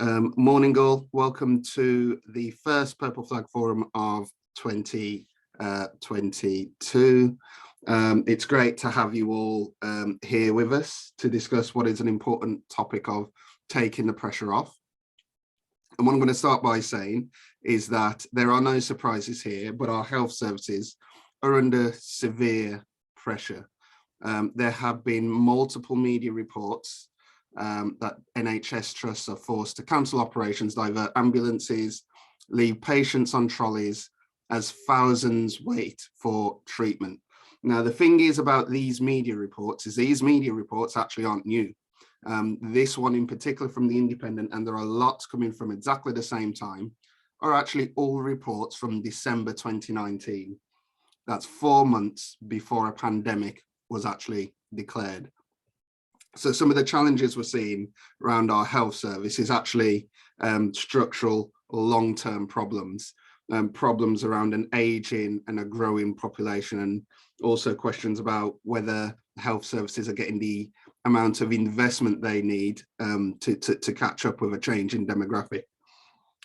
Morning all, welcome to the first Purple Flag Forum of 2022. It's great to have you all here with us to discuss what is an important topic of taking the pressure off. And what I'm going to start by saying is that there are no surprises here, but our health services are under severe pressure. There have been multiple media reports that NHS trusts are forced to cancel operations, divert ambulances, leave patients on trolleys as thousands wait for treatment. Now, the thing is about these media reports is these media reports actually aren't new. This one in particular from The Independent, and there are lots coming from exactly the same time, are actually all reports from December 2019. That's 4 months before a pandemic was actually declared. So some of the challenges we're seeing around our health service is actually structural long-term problems, problems around an aging and a growing population, and also questions about whether health services are getting the amount of investment they need to catch up with a change in demographic.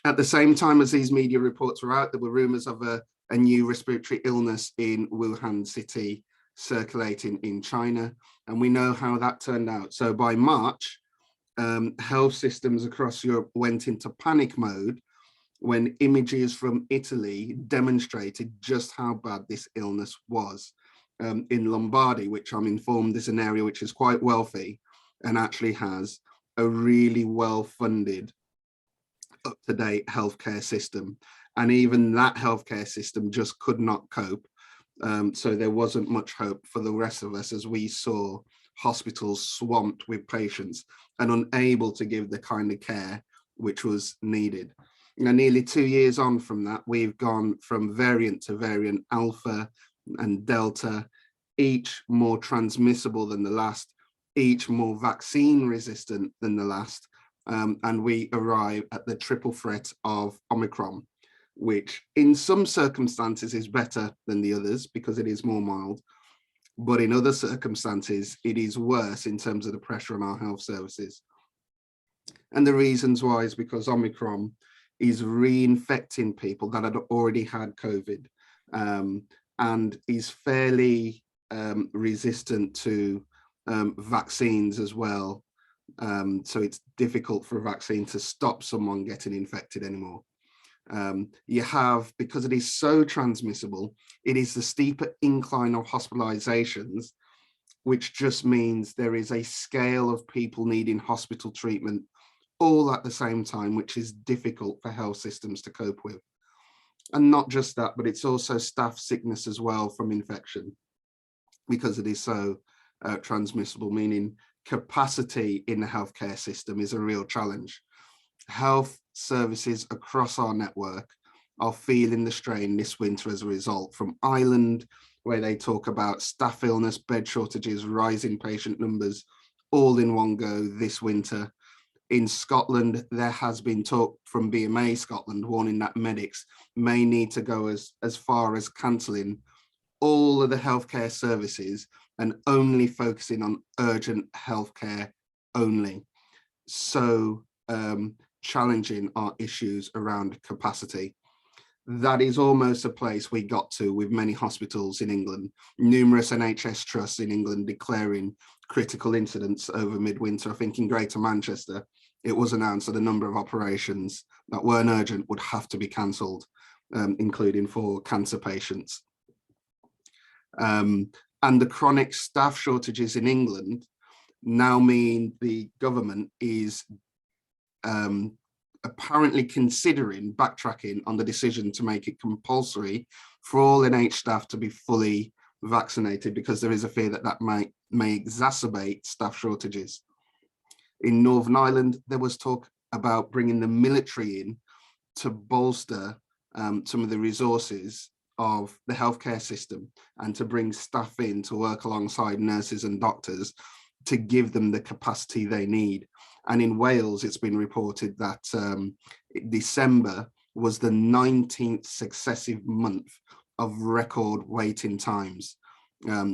At the same time as these media reports were out, there were rumours of a new respiratory illness in Wuhan city circulating in China, and we know how that turned out. So by March, health systems across Europe went into panic mode when images from Italy demonstrated just how bad this illness was. In Lombardy, which I'm informed is an area which is quite wealthy and actually has a really well-funded, up-to-date healthcare system. And even that healthcare system just could not cope. So there wasn't much hope for the rest of us as we saw hospitals swamped with patients and unable to give the kind of care which was needed. Now, nearly 2 years on from that, we've gone from variant to variant, Alpha and Delta, each more transmissible than the last, each more vaccine resistant than the last. And we arrive at the triple threat of Omicron, which in some circumstances is better than the others because it is more mild, but in other circumstances, it is worse in terms of the pressure on our health services. And the reasons why is because Omicron is reinfecting people that had already had COVID and is fairly resistant to vaccines as well. So it's difficult for a vaccine to stop someone getting infected anymore. You have, because it is so transmissible, it is the steeper incline of hospitalizations, which just means there is a scale of people needing hospital treatment all at the same time, which is difficult for health systems to cope with. And not just that, but it's also staff sickness as well from infection, because it is so transmissible, meaning capacity in the healthcare system is a real challenge. Health services across our network are feeling the strain this winter as a result, from Ireland, where they talk about staff illness, bed shortages, rising patient numbers, all in one go this winter. In Scotland, there has been talk from BMA Scotland warning that medics may need to go as far as cancelling all of the healthcare services and only focusing on urgent healthcare only. So challenging our issues around capacity. That is almost a place we got to with many hospitals in England, numerous NHS trusts in England declaring critical incidents over midwinter. I think in Greater Manchester, it was announced that a number of operations that weren't urgent would have to be cancelled, including for cancer patients. And the chronic staff shortages in England now mean the government is apparently considering backtracking on the decision to make it compulsory for all NH staff to be fully vaccinated, because there is a fear that that may exacerbate staff shortages. In Northern Ireland, there was talk about bringing the military in to bolster some of the resources of the healthcare system and to bring staff in to work alongside nurses and doctors to give them the capacity they need. And in Wales, it's been reported that December was the 19th successive month of record waiting times.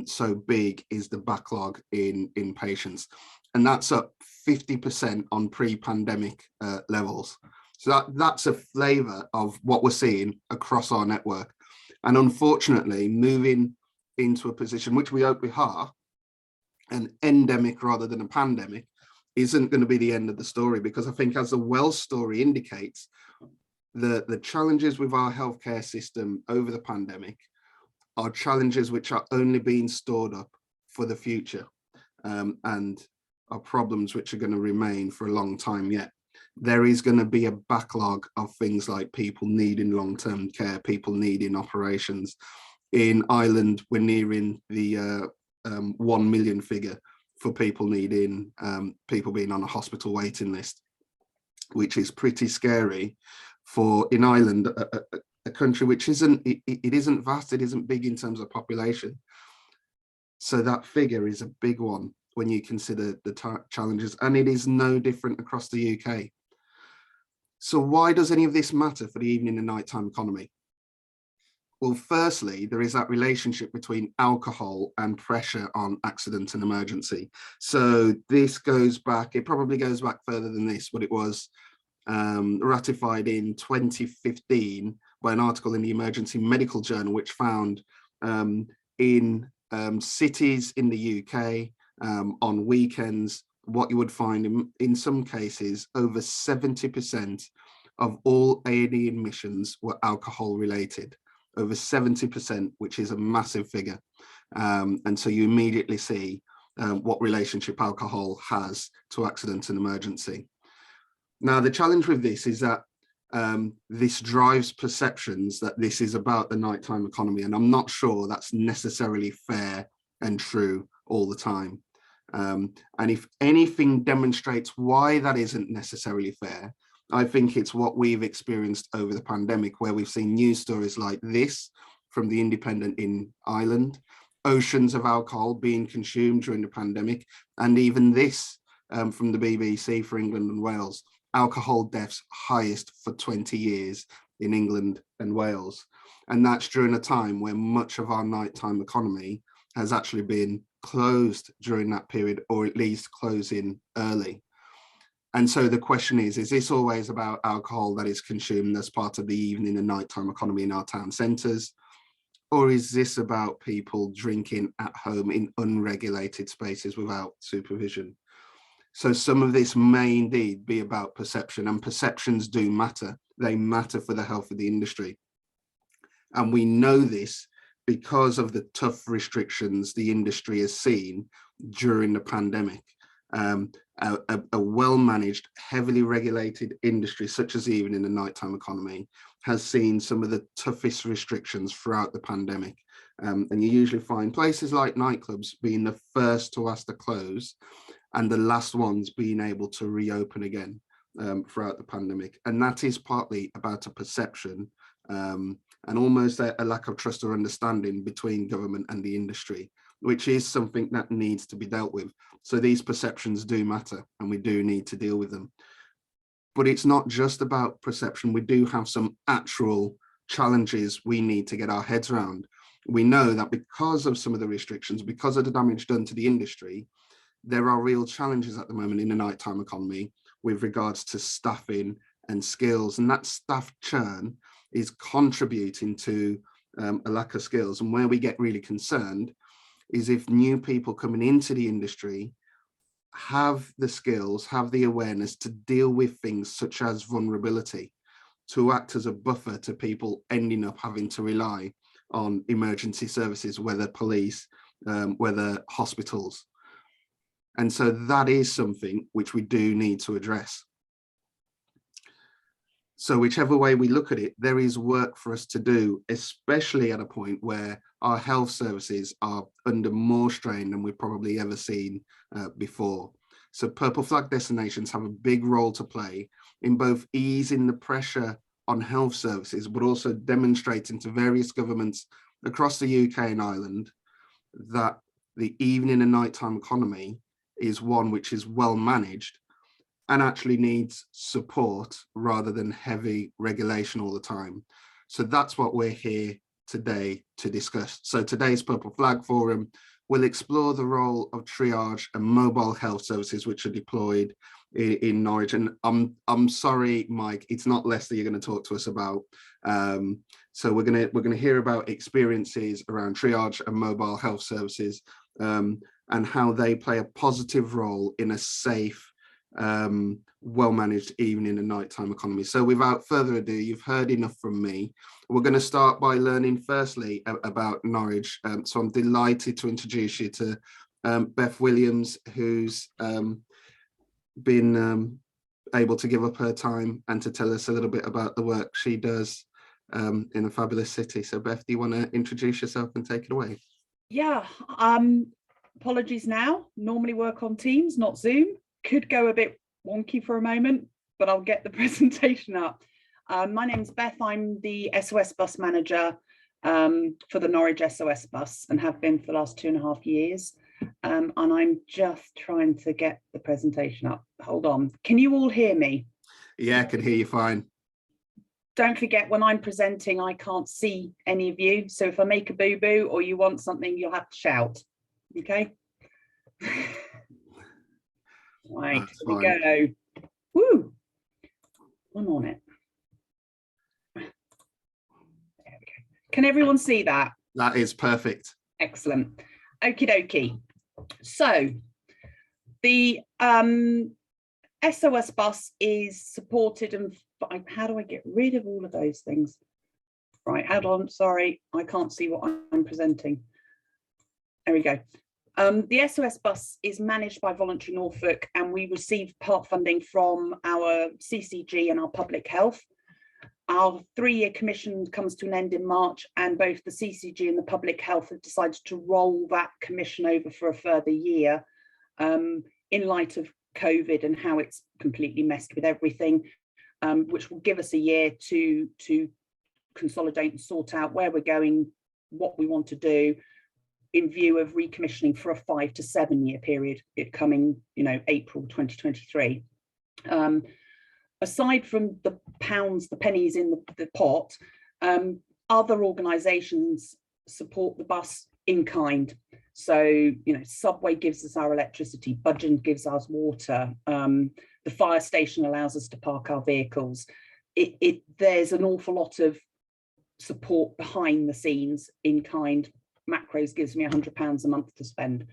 So big is the backlog in patients. And that's up 50% on pre-pandemic levels. So that's a flavour of what we're seeing across our network. And unfortunately, moving into a position, which we hope we are, an endemic rather than a pandemic, isn't going to be the end of the story, because I think, as the Wells story indicates, the challenges with our healthcare system over the pandemic are challenges which are only being stored up for the future, and are problems which are going to remain for a long time yet. There is going to be a backlog of things like people needing long-term care, people needing operations. In Ireland, we're nearing the 1 million figure for people needing, people being on a hospital waiting list, which is pretty scary for, in Ireland, a country which isn't vast, it isn't big in terms of population. So that figure is a big one when you consider the challenges, and it is no different across the UK. So why does any of this matter for the evening and nighttime economy? Well, firstly, there is that relationship between alcohol and pressure on accident and emergency. So this goes back, it probably goes back further than this, but it was ratified in 2015 by an article in the Emergency Medical Journal, which found in cities in the UK, on weekends, what you would find in some cases, over 70% of all A&E admissions were alcohol related, over 70%, which is a massive figure. And so you immediately see what relationship alcohol has to accident and emergency. Now, the challenge with this is that this drives perceptions that this is about the nighttime economy, and I'm not sure that's necessarily fair and true all the time. And if anything demonstrates why that isn't necessarily fair, I think it's what we've experienced over the pandemic, where we've seen news stories like this from The Independent in Ireland, oceans of alcohol being consumed during the pandemic, and even this from the BBC for England and Wales, alcohol deaths highest for 20 years in England and Wales. And that's during a time where much of our nighttime economy has actually been closed during that period, or at least closing early. And so the question is this always about alcohol that is consumed as part of the evening and nighttime economy in our town centres? Or is this about people drinking at home in unregulated spaces without supervision? So some of this may indeed be about perception, and perceptions do matter. They matter for the health of the industry. And we know this because of the tough restrictions the industry has seen during the pandemic. A well-managed, heavily regulated industry such as the evening and nighttime economy has seen some of the toughest restrictions throughout the pandemic. And you usually find places like nightclubs being the first to ask to close and the last ones being able to reopen again throughout the pandemic. And that is partly about a perception and almost a lack of trust or understanding between government and the industry, which is something that needs to be dealt with. So these perceptions do matter, and we do need to deal with them. But it's not just about perception. We do have some actual challenges we need to get our heads around. We know that because of some of the restrictions, because of the damage done to the industry, there are real challenges at the moment in the nighttime economy with regards to staffing and skills, and that staff churn is contributing to a lack of skills. And where we get really concerned is if new people coming into the industry have the skills, have the awareness to deal with things such as vulnerability, to act as a buffer to people ending up having to rely on emergency services, whether police, whether hospitals. And so that is something which we do need to address. So whichever way we look at it, there is work for us to do, especially at a point where our health services are under more strain than we've probably ever seen before. So purple flag destinations have a big role to play in both easing the pressure on health services, but also demonstrating to various governments across the UK and Ireland that the evening and nighttime economy is one which is well managed and actually needs support rather than heavy regulation all the time. So that's what we're here today to discuss. So today's Purple Flag Forum, we'll explore the role of triage and mobile health services which are deployed in Norwich. And I'm sorry, Mike, it's not Leicester you're going to talk to us about. So we're going to hear about experiences around triage and mobile health services, and how they play a positive role in a safe, well-managed evening and nighttime economy. So without further ado, you've heard enough from me. We're going to start by learning firstly about Norwich. So I'm delighted to introduce you to Beth Williams, who's been able to give up her time and to tell us a little bit about the work she does in a fabulous city. So Beth, do you want to introduce yourself and take it away? Yeah, apologies now. Normally work on Teams, not Zoom. Could go a bit wonky for a moment, but I'll get the presentation up. My name's Beth. I'm the SOS bus manager for the Norwich SOS bus and have been for the last 2.5 years. And I'm just trying to get the presentation up. Hold on. Can you all hear me? Yeah, I can hear you fine. Don't forget, when I'm presenting, I can't see any of you. So if I make a boo-boo or you want something, you'll have to shout. Okay? Right, here we go. Woo! I'm on it. There we go. Can everyone see that? That is perfect. Excellent. Okie dokie. So the SOS bus is supported, and how do I get rid of all of those things? Right, hold on, sorry, I can't see what I'm presenting. There we go. The SOS bus is managed by Voluntary Norfolk, and we receive part funding from our CCG and our public health. Our 3-year commission comes to an end in March, and both the CCG and the public health have decided to roll that commission over for a further year in light of COVID and how it's completely messed with everything, which will give us a year to consolidate and sort out where we're going, what we want to do, in view of recommissioning for a 5 to 7 year period, it coming, April 2023. Aside from the pounds, the pennies in the pot, other organisations support the bus in kind. So, Subway gives us our electricity, Budgeon gives us water, the fire station allows us to park our vehicles. There's an awful lot of support behind the scenes in kind. Macros gives me £100 a month to spend.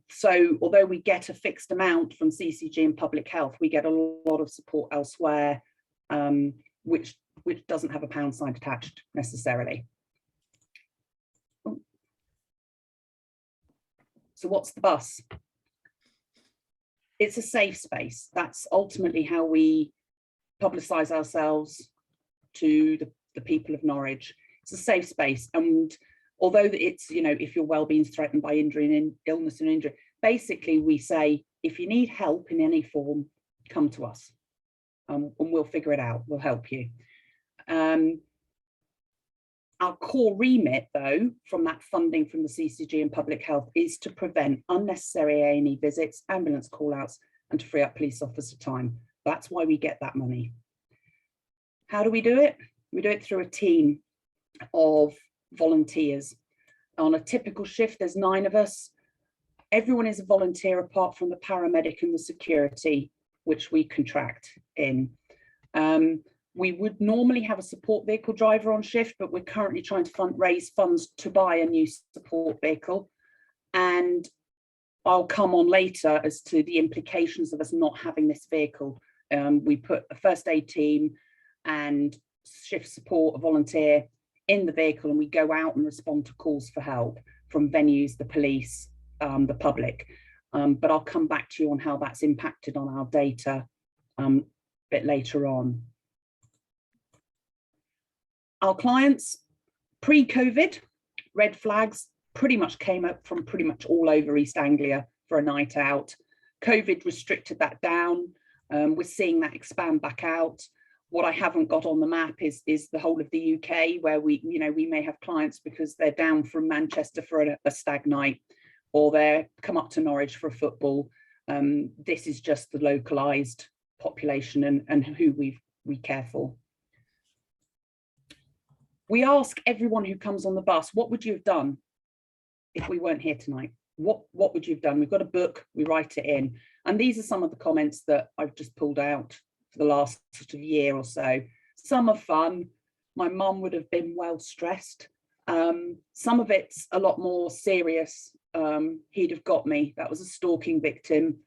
So although we get a fixed amount from CCG and public health, we get a lot of support elsewhere, which doesn't have a pound sign attached necessarily. So what's the bus? It's a safe space. That's ultimately how we publicise ourselves to the people of Norwich. It's a safe space, and although it's, if your well-being is threatened by injury and illness and injury, basically we say, if you need help in any form, come to us, and we'll figure it out. We'll help you. Our core remit, though, from that funding from the CCG and public health, is to prevent unnecessary A&E visits, ambulance call-outs, and to free up police officer time. That's why we get that money. How do we do it? We do it through a team of volunteers. On a typical shift, there's 9 of us. Everyone is a volunteer apart from the paramedic and the security, which we contract in. We would normally have a support vehicle driver on shift, but we're currently trying to raise funds to buy a new support vehicle. And I'll come on later as to the implications of us not having this vehicle. We put a first aid team and shift support, a volunteer, in the vehicle, and we go out and respond to calls for help from venues, the police, the public. But I'll come back to you on how that's impacted on our data a bit later on. Our clients, pre-COVID, red flags pretty much came up from pretty much all over East Anglia for a night out. COVID restricted that down. We're seeing that expand back out. What I haven't got on the map is the whole of the UK, where we may have clients because they're down from Manchester for a stag night, or they're come up to Norwich for a football. This is just the localised population and who we care for. We ask everyone who comes on the bus, what would you have done if we weren't here tonight? What would you have done? We've got a book, we write it in. And these are some of the comments that I've just pulled out for the last sort of year or so. Some are fun. My mum would have been well stressed. Some of it's a lot more serious. He'd have got me. That was a stalking victim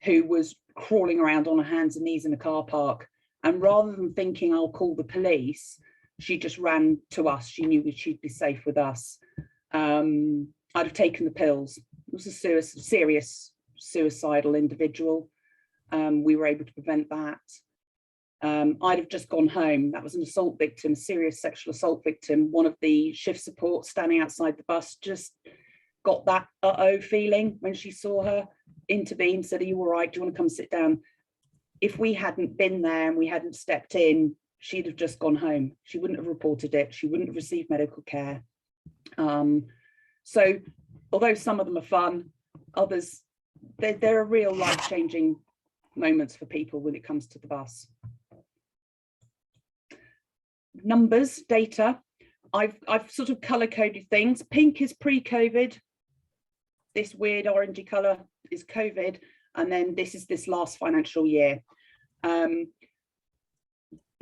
who was crawling around on her hands and knees in a car park. And rather than thinking I'll call the police, she just ran to us. She knew she'd be safe with us. I'd have taken the pills. It was a serious suicidal individual. We were able to prevent that. I'd have just gone home. That was an assault victim, serious sexual assault victim. One of the shift support standing outside the bus just got that uh-oh feeling when she saw her, intervened, said, are you all right? Do you want to come sit down? If we hadn't been there and we hadn't stepped in, she'd have just gone home. She wouldn't have reported it. She wouldn't have received medical care. So although some of them are fun, others, there are real life-changing moments for people when it comes to the bus. Numbers, data, I've sort of color-coded things. Pink is pre-COVID. This weird orangey color is COVID. And then this is this last financial year.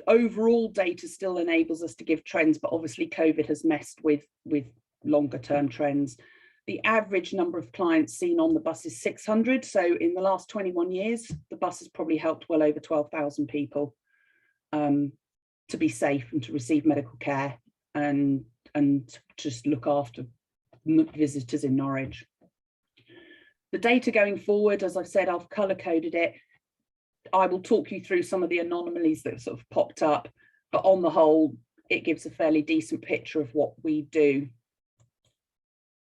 Overall data still enables us to give trends, but obviously COVID has messed with longer term trends. The average number of clients seen on the bus is 600. So in the last 21 years, the bus has probably helped well over 12,000 people to be safe and to receive medical care and just look after visitors in Norwich. The data going forward, as I've said, I've color coded it. I will talk you through some of the anomalies that have sort of popped up, but on the whole, it gives a fairly decent picture of what we do.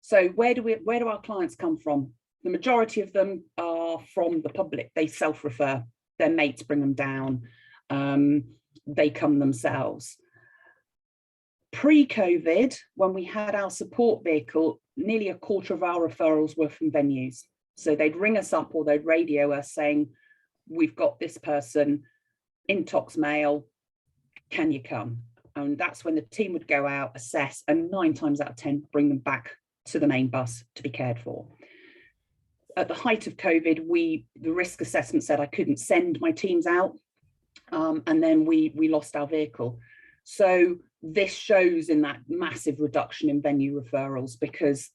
So where do our clients come from? The majority of them are from the public. They self-refer. Their mates bring them down. They come themselves. Pre-COVID, when we had our support vehicle, nearly a quarter of our referrals were from venues. So they'd ring us up or they'd radio us saying, we've got this person, intox male, can you come? And that's when the team would go out, assess, and 9 times out of 10, bring them back to the main bus to be cared for. At the height of COVID, the risk assessment said I couldn't send my teams out, and then we lost our vehicle. So this shows in that massive reduction in venue referrals, because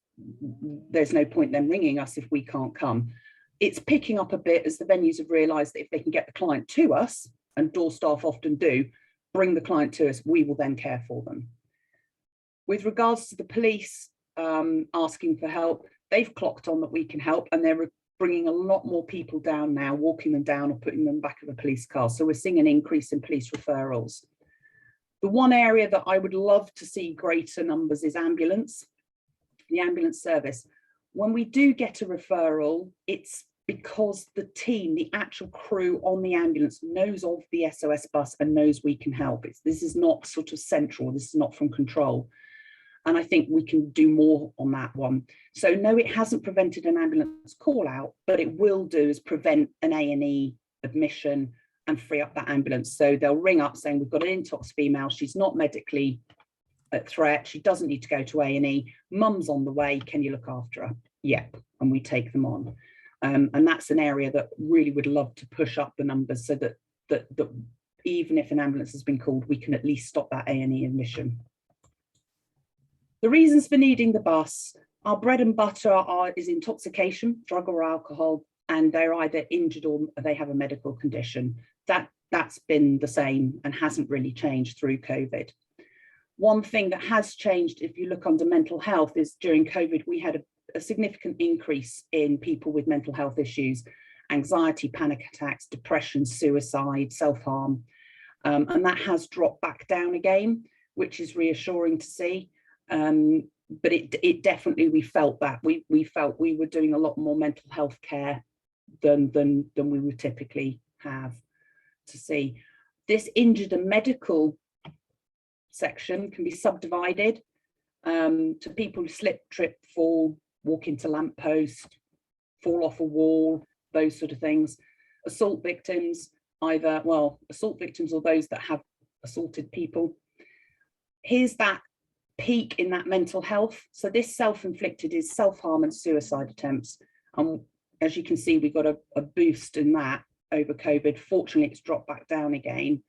there's no point then ringing us if we can't come. It's picking up a bit as the venues have realised that if they can get the client to us, and door staff often do, bring the client to us, we will then care for them. With regards to the police asking for help, they've clocked on that we can help, and they're bringing a lot more people down now, walking them down or putting them back of a police car. So we're seeing an increase in police referrals. The one area that I would love to see greater numbers is ambulance, the ambulance service. When we do get a referral, it's because the team, the actual crew on the ambulance knows of the SOS bus and knows we can help. This is not sort of central, this is not from control. And I think we can do more on that one. So no, it hasn't prevented an ambulance call out, but it will do is prevent an A&E admission and free up that ambulance. So they'll ring up saying, we've got an intox female, she's not medically at threat, she doesn't need to go to A&E, mum's on the way, can you look after her? Yep, and we take them on. And that's an area that really would love to push up the numbers so that even if an ambulance has been called, we can at least stop that A&E admission. The reasons for needing the bus, our bread and butter is intoxication, drug or alcohol, and they're either injured or they have a medical condition. That's been the same and hasn't really changed through COVID. One thing that has changed, if you look under mental health, is during COVID, we had a significant increase in people with mental health issues, anxiety, panic attacks, depression, suicide, self-harm, and that has dropped back down again, which is reassuring to see. But it definitely, we felt that we felt we were doing a lot more mental health care than we would typically have to see. This injured and medical section can be subdivided to people who slip, trip, fall, walk into lamppost, fall off a wall, those sort of things. Assault victims, assault victims or those that have assaulted people. Here's that peak in that mental health. So this self-inflicted is self-harm and suicide attempts. As you can see, we got a boost in that over COVID. Fortunately, it's dropped back down again,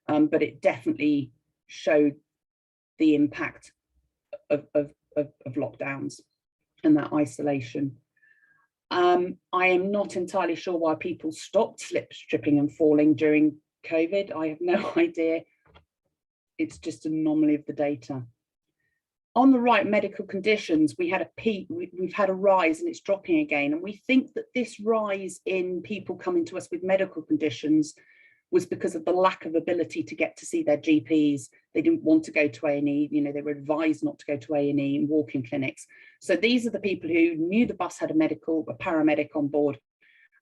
but it definitely showed the impact of lockdowns and that isolation. I am not entirely sure why people stopped slip, tripping and falling during COVID. I have no idea. It's just an anomaly of the data. On the right, medical conditions, we had a peak, we've had a rise and it's dropping again. And we think that this rise in people coming to us with medical conditions was because of the lack of ability to get to see their GPs. They didn't want to go to A&E, you know, they were advised not to go to A&E and walk-in clinics. So these are the people who knew the bus had a paramedic on board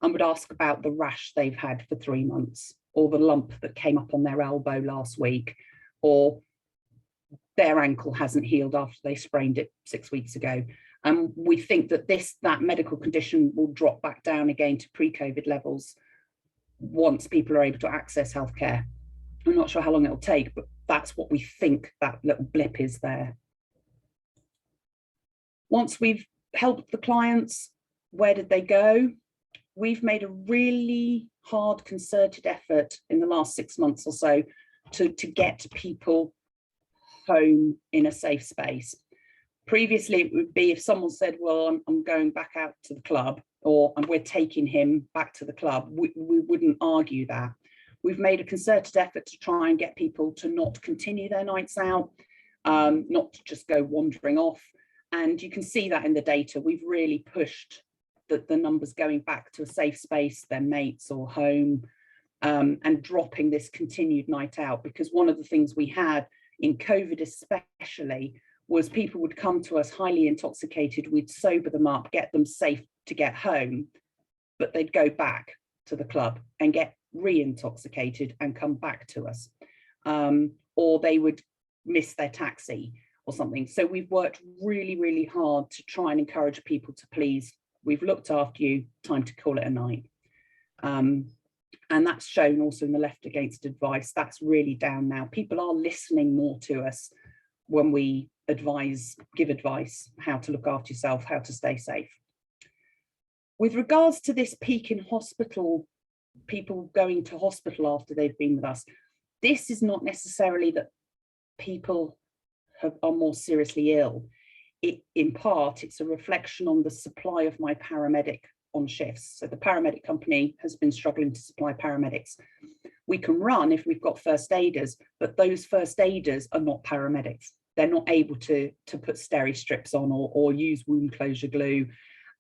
and would ask about the rash they've had for 3 months, or the lump that came up on their elbow last week, or their ankle hasn't healed after they sprained it 6 weeks ago. And we think that that medical condition will drop back down again to pre-COVID levels once people are able to access healthcare. I'm not sure how long it'll take, but that's what we think that little blip is there. Once we've helped the clients, where did they go? We've made a really hard concerted effort in the last 6 months or so to get people home in a safe space. Previously, it would be if someone said, well, I'm going back out to the club, or we're taking him back to the club, we wouldn't argue that. We've made a concerted effort to try and get people to not continue their nights out, not to just go wandering off. And you can see that in the data. We've really pushed the numbers going back to a safe space, their mates or home, and dropping this continued night out. Because one of the things we had in COVID especially was people would come to us highly intoxicated, we'd sober them up, get them safe to get home, but they'd go back to the club and get re-intoxicated and come back to us. Or they would miss their taxi or something. So we've worked really, really hard to try and encourage people to please, we've looked after you, time to call it a night. And that's shown also in the left against advice. That's really down now. People are listening more to us when we give advice, how to look after yourself, how to stay safe. With regards to this peak in hospital, people going to hospital after they've been with us, this is not necessarily that people are more seriously ill. In part, it's a reflection on the supply of my paramedic on shifts. So the paramedic company has been struggling to supply paramedics. We can run if we've got first aiders, but those first aiders are not paramedics. They're not able to put steri strips on or use wound closure glue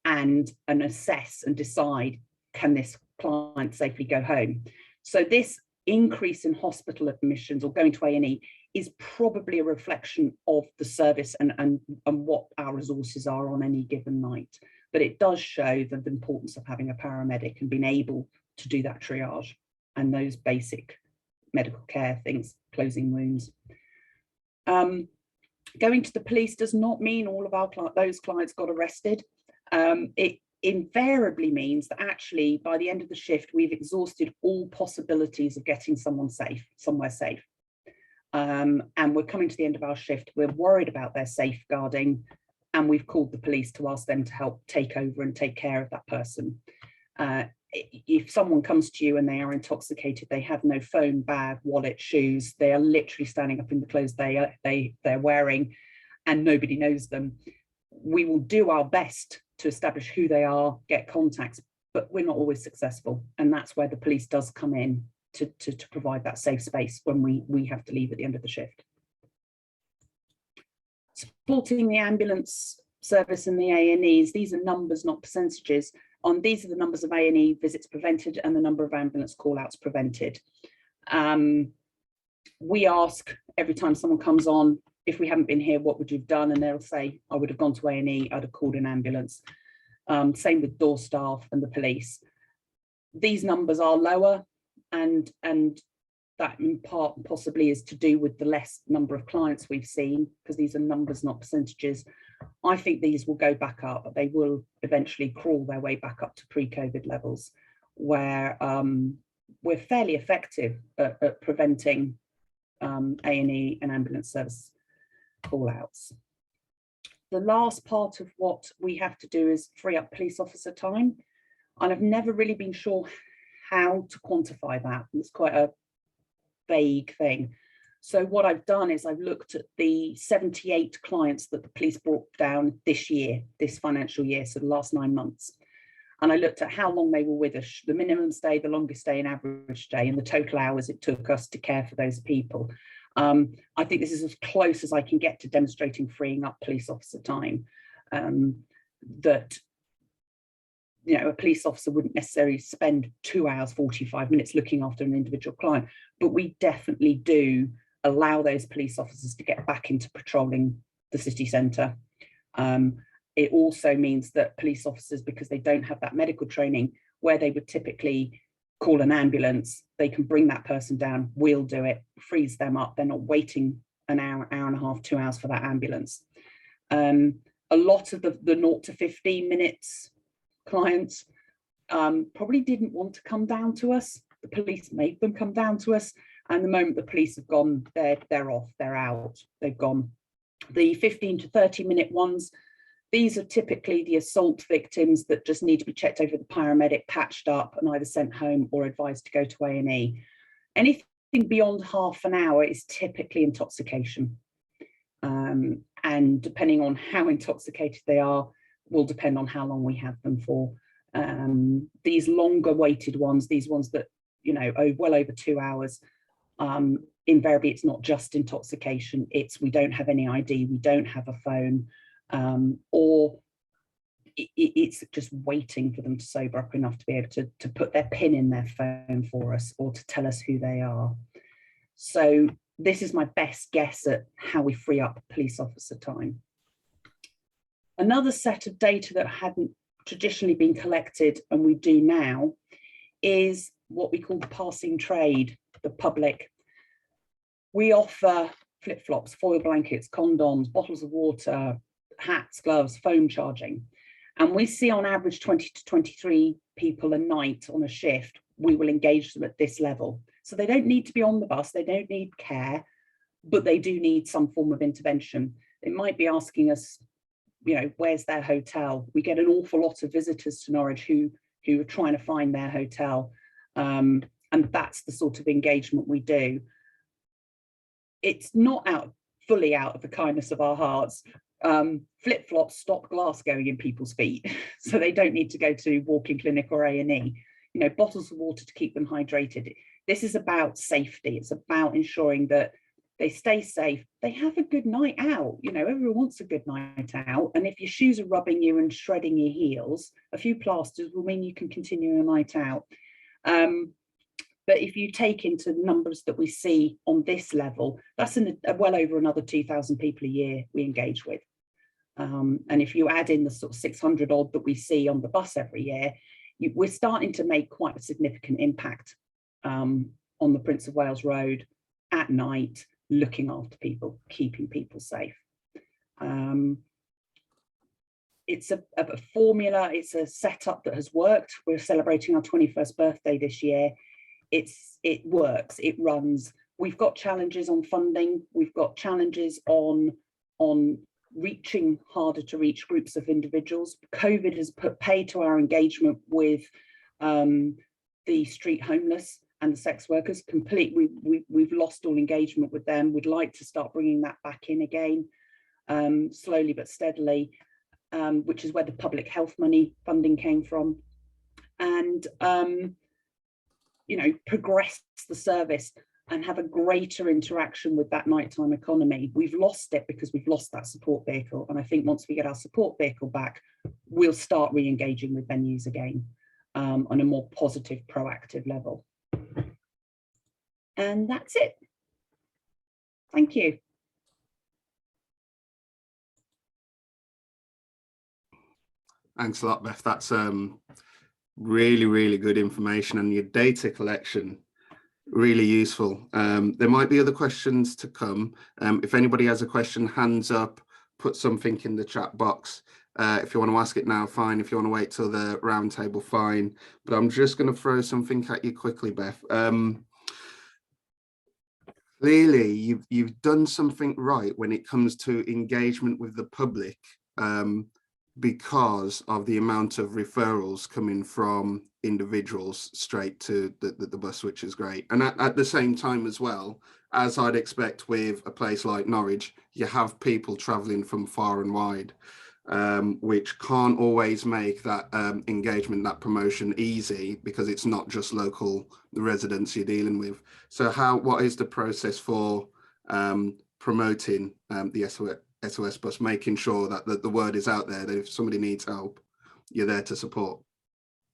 and assess and decide, can this client safely go home? So this increase in hospital admissions or going to A&E is probably a reflection of the service and what our resources are on any given night. But it does show the importance of having a paramedic and being able to do that triage and those basic medical care things, closing wounds. Going to the police does not mean all of those clients got arrested. It invariably means that actually by the end of the shift, we've exhausted all possibilities of getting someone safe, somewhere safe. And we're coming to the end of our shift. We're worried about their safeguarding, and we've called the police to ask them to help take over and take care of that person. If someone comes to you and they are intoxicated, they have no phone, bag, wallet, shoes, they are literally standing up in the clothes they're wearing and nobody knows them, we will do our best to establish who they are, get contacts, but we're not always successful. And that's where the police does come in to provide that safe space when we have to leave at the end of the shift. Supporting the ambulance service and the A&Es, these are numbers, not percentages. These are the numbers of A&E visits prevented and the number of ambulance call-outs prevented. We ask every time someone comes on, if we haven't been here, what would you have done? And they'll say, I would have gone to A&E, I'd have called an ambulance. Same with door staff and the police. These numbers are lower, and that in part possibly is to do with the less number of clients we've seen, because these are numbers, not percentages. I think these will go back up, but they will eventually crawl their way back up to pre-COVID levels, where we're fairly effective at preventing A&E and ambulance service call-outs. The last part of what we have to do is free up police officer time. And I've never really been sure how to quantify that. It's quite a vague thing. So what I've done is I've looked at the 78 clients that the police brought down this year, this financial year, so the last 9 months. And I looked at how long they were with us, the minimum stay, the longest stay and average stay, and the total hours it took us to care for those people. I think this is as close as I can get to demonstrating freeing up police officer time. That, you know, a police officer wouldn't necessarily spend 2 hours, 45 minutes looking after an individual client, but we definitely do allow those police officers to get back into patrolling the city centre. It also means that police officers, because they don't have that medical training, where they would typically call an ambulance, they can bring that person down, we'll do it, frees them up. They're not waiting an hour, hour and a half, 2 hours for that ambulance. A lot of the 0 to 15 minutes clients probably didn't want to come down to us. The police made them come down to us. And the moment the police have gone, they're off, they're out, they've gone. The 15 to 30 minute ones, these are typically the assault victims that just need to be checked over the paramedic, patched up and either sent home or advised to go to A&E. Anything beyond half an hour is typically intoxication. And depending on how intoxicated they are, will depend on how long we have them for. These longer weighted ones, these ones that, you know, well over 2 hours, invariably it's not just intoxication, it's we don't have any ID, we don't have a phone, or it's just waiting for them to sober up enough to be able to put their pin in their phone for us or to tell us who they are. So this is my best guess at how we free up police officer time. Another set of data that hadn't traditionally been collected and we do now is what we call the passing trade, the public. We offer flip-flops, foil blankets, condoms, bottles of water, hats, gloves, phone charging. And we see on average 20 to 23 people a night on a shift. We will engage them at this level. So they don't need to be on the bus, they don't need care, but they do need some form of intervention. It might be asking us, you know, where's their hotel? We get an awful lot of visitors to Norwich who are trying to find their hotel. And that's the sort of engagement we do. It's not fully out of the kindness of our hearts. Flip-flops stop glass going in people's feet, so they don't need to go to walk-in clinic or A&E. You know, bottles of water to keep them hydrated. This is about safety. It's about ensuring that they stay safe, they have a good night out. You know, everyone wants a good night out. And if your shoes are rubbing you and shredding your heels, a few plasters will mean you can continue your night out. But if you take into numbers that we see on this level, that's well over another 2,000 people a year we engage with. And if you add in the sort of 600 odd that we see on the bus every year, we're starting to make quite a significant impact on the Prince of Wales Road at night, looking after people, keeping people safe. It's a formula, it's a setup that has worked. We're celebrating our 21st birthday this year. It works, it runs. We've got challenges on funding, we've got challenges on reaching harder to reach groups of individuals. COVID has put pay to our engagement with the street homeless and the sex workers. We've lost all engagement with them. We'd like to start bringing that back in again, slowly but steadily, which is where the public health money funding came from. And you know, progress the service and have a greater interaction with that nighttime economy. We've lost it because we've lost that support vehicle. And I think once we get our support vehicle back, we'll start re-engaging with venues again on a more positive, proactive level. And that's it. Thank you. Thanks a lot, Beth. That's really, really good information, and your data collection, really useful. There might be other questions to come. If anybody has a question, hands up, put something in the chat box. If you want to ask it now, fine. If you want to wait till the round table, fine. But I'm just going to throw something at you quickly, Beth. Clearly, you've done something right when it comes to engagement with the public, because of the amount of referrals coming from individuals straight to the bus, which is great. And at the same time as well, as I'd expect with a place like Norwich, you have people travelling from far and wide, which can't always make that engagement, that promotion easy, because it's not just local residents you're dealing with. So what is the process for promoting the SOS bus, making sure that the word is out there, that if somebody needs help, you're there to support?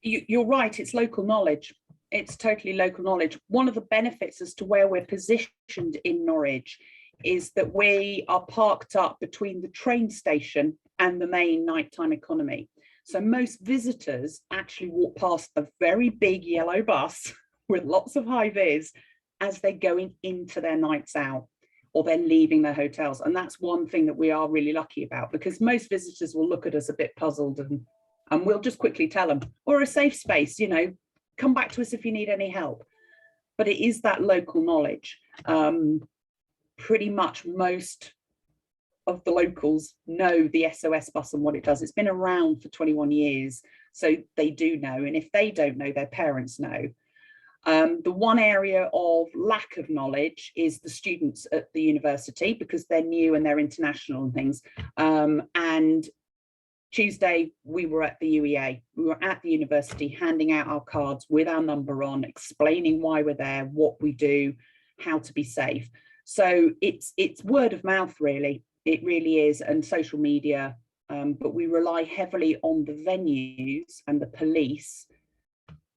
You're right, it's local knowledge. It's totally local knowledge. One of the benefits as to where we're positioned in Norwich is that we are parked up between the train station and the main nighttime economy. So most visitors actually walk past a very big yellow bus with lots of high vis as they're going into their nights out, or they're leaving their hotels. And that's one thing that we are really lucky about, because most visitors will look at us a bit puzzled, and we'll just quickly tell them, or a safe space, you know, come back to us if you need any help. But it is that local knowledge. Pretty much most of the locals know the SOS bus and what it does. It's been around for 21 years, so they do know. And if they don't know, their parents know. The one area of lack of knowledge is the students at the university, because they're new and they're international and things. And Tuesday, we were at the UEA. We were at the university handing out our cards with our number on, explaining why we're there, what we do, how to be safe. So it's word of mouth, really. It really is, and social media. But we rely heavily on the venues and the police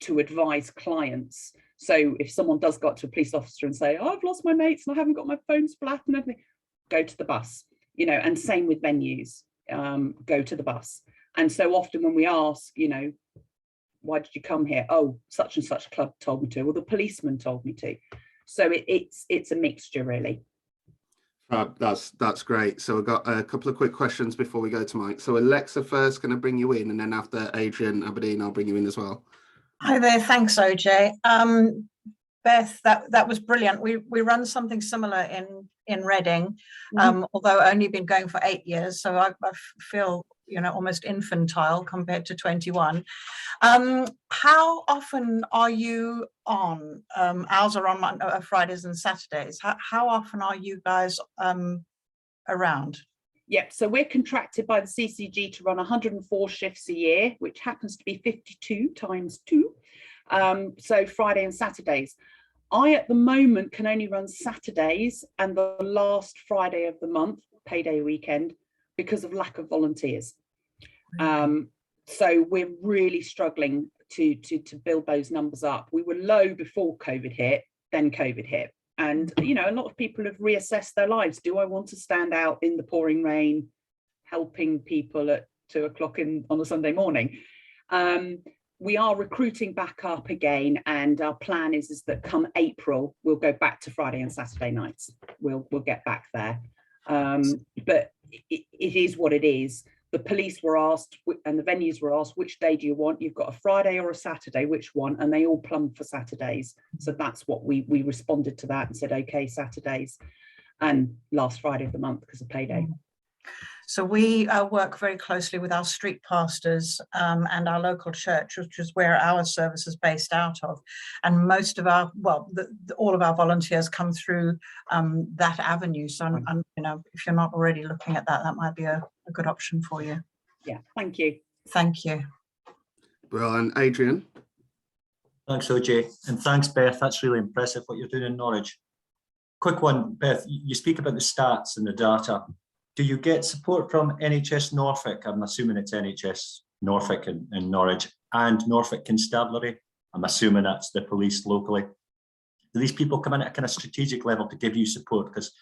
to advise clients. So if someone does go to a police officer and say, oh, I've lost my mates and I haven't got my phone splat and everything, go to the bus, you know, and same with venues, go to the bus. And so often when we ask, you know, why did you come here? Oh, such and such club told me to, or the policeman told me to. So it's a mixture, really. That's great. So we've got a couple of quick questions before we go to Mike. So Alexa first, going to bring you in, and then after Adrian Aberdeen, I'll bring you in as well. Hi there, thanks OJ. Beth, that was brilliant. We run something similar in Reading, although only been going for 8 years, so I feel, you know, almost infantile compared to 21. How often are you on? Ours are on Fridays and Saturdays. How often are you guys around? Yep, so we're contracted by the CCG to run 104 shifts a year, which happens to be 52 times 2. So Friday and Saturdays. I, at the moment, can only run Saturdays and the last Friday of the month, payday weekend, because of lack of volunteers. So we're really struggling to build those numbers up. We were low before COVID hit, then COVID hit. And, you know, a lot of people have reassessed their lives. Do I want to stand out in the pouring rain, helping people at 2 o'clock on a Sunday morning? We are recruiting back up again, and our plan is that come April, we'll go back to Friday and Saturday nights. We'll get back there. But it is what it is. The police were asked, and the venues were asked, which day do you want? You've got a Friday or a Saturday, which one? And they all plumbed for Saturdays. So that's what we responded to that and said, okay, Saturdays and last Friday of the month because of payday. So we work very closely with our street pastors and our local church, which is where our service is based out of. And most of our, well, all of our volunteers come through that avenue. So, you know, if you're not already looking at that, that might be a good option for you. Yeah, thank you. Thank you. Well, and Adrian. Thanks, OJ, and thanks, Beth. That's really impressive what you're doing in Norwich. Quick one, Beth, you speak about the stats and the data. Do you get support from NHS Norfolk? I'm assuming it's NHS Norfolk in Norwich, and Norfolk Constabulary. I'm assuming that's the police locally. Do these people come in at a kind of strategic level to give you support? Because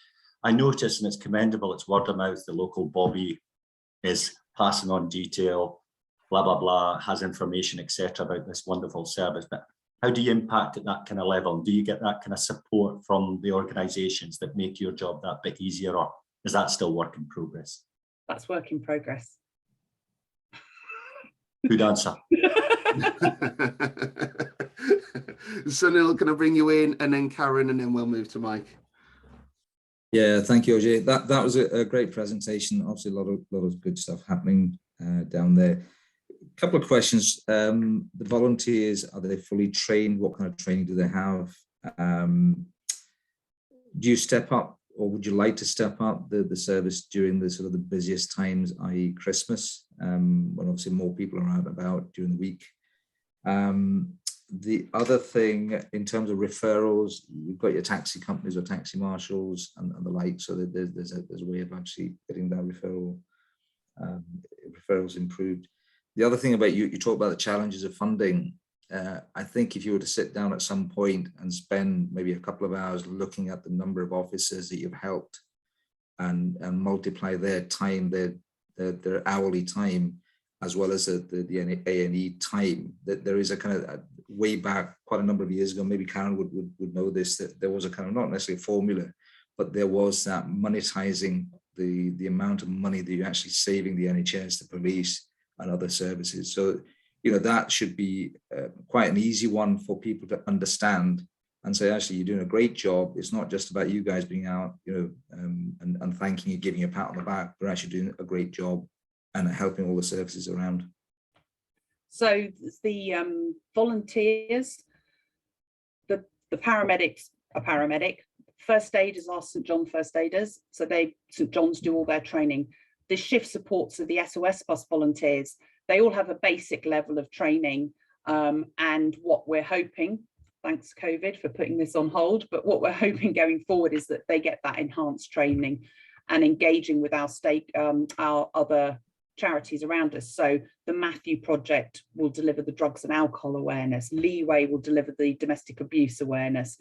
I notice, and it's commendable, it's word of mouth, the local Bobby is passing on detail, blah, blah, blah, has information, etc. about this wonderful service. But how do you impact at that kind of level? Do you get that kind of support from the organisations that make your job that bit easier, or is that still work in progress? That's work in progress. Good answer. Sunil, can I bring you in, and then Karen, and then we'll move to Mike. Yeah, thank you, OJ. That was a great presentation. Obviously, a lot of good stuff happening down there. A couple of questions. The volunteers, are they fully trained? What kind of training do they have? Do you step up, or would you like to step up the service during the sort of the busiest times, i.e. Christmas, when obviously more people are out and about during the week? The other thing, in terms of referrals, you've got your taxi companies or taxi marshals and the like, so that there's a way of actually getting that referrals improved. The other thing about you talk about the challenges of funding. I think if you were to sit down at some point and spend maybe a couple of hours looking at the number of officers that you've helped and multiply their time, their hourly time, as well as the A&E time, that there is a kind of way back quite a number of years ago, maybe Karen would know this, that there was a kind of, not necessarily a formula, but there was that monetizing the amount of money that you're actually saving the NHS, the police and other services. So, you know, that should be quite an easy one for people to understand and say, actually, you're doing a great job. It's not just about you guys being out, you know, and thanking you, giving you a pat on the back, but actually doing a great job and helping all the services around. So the volunteers, the paramedics are paramedic. First aiders are St John first aiders. So St John's do all their training. The shift supports of the SOS bus volunteers, they all have a basic level of training. And what we're hoping, thanks COVID for putting this on hold, but what we're hoping going forward is that they get that enhanced training and engaging with our other charities around us. So the Matthew Project will deliver the drugs and alcohol awareness, Leeway will deliver the domestic abuse awareness,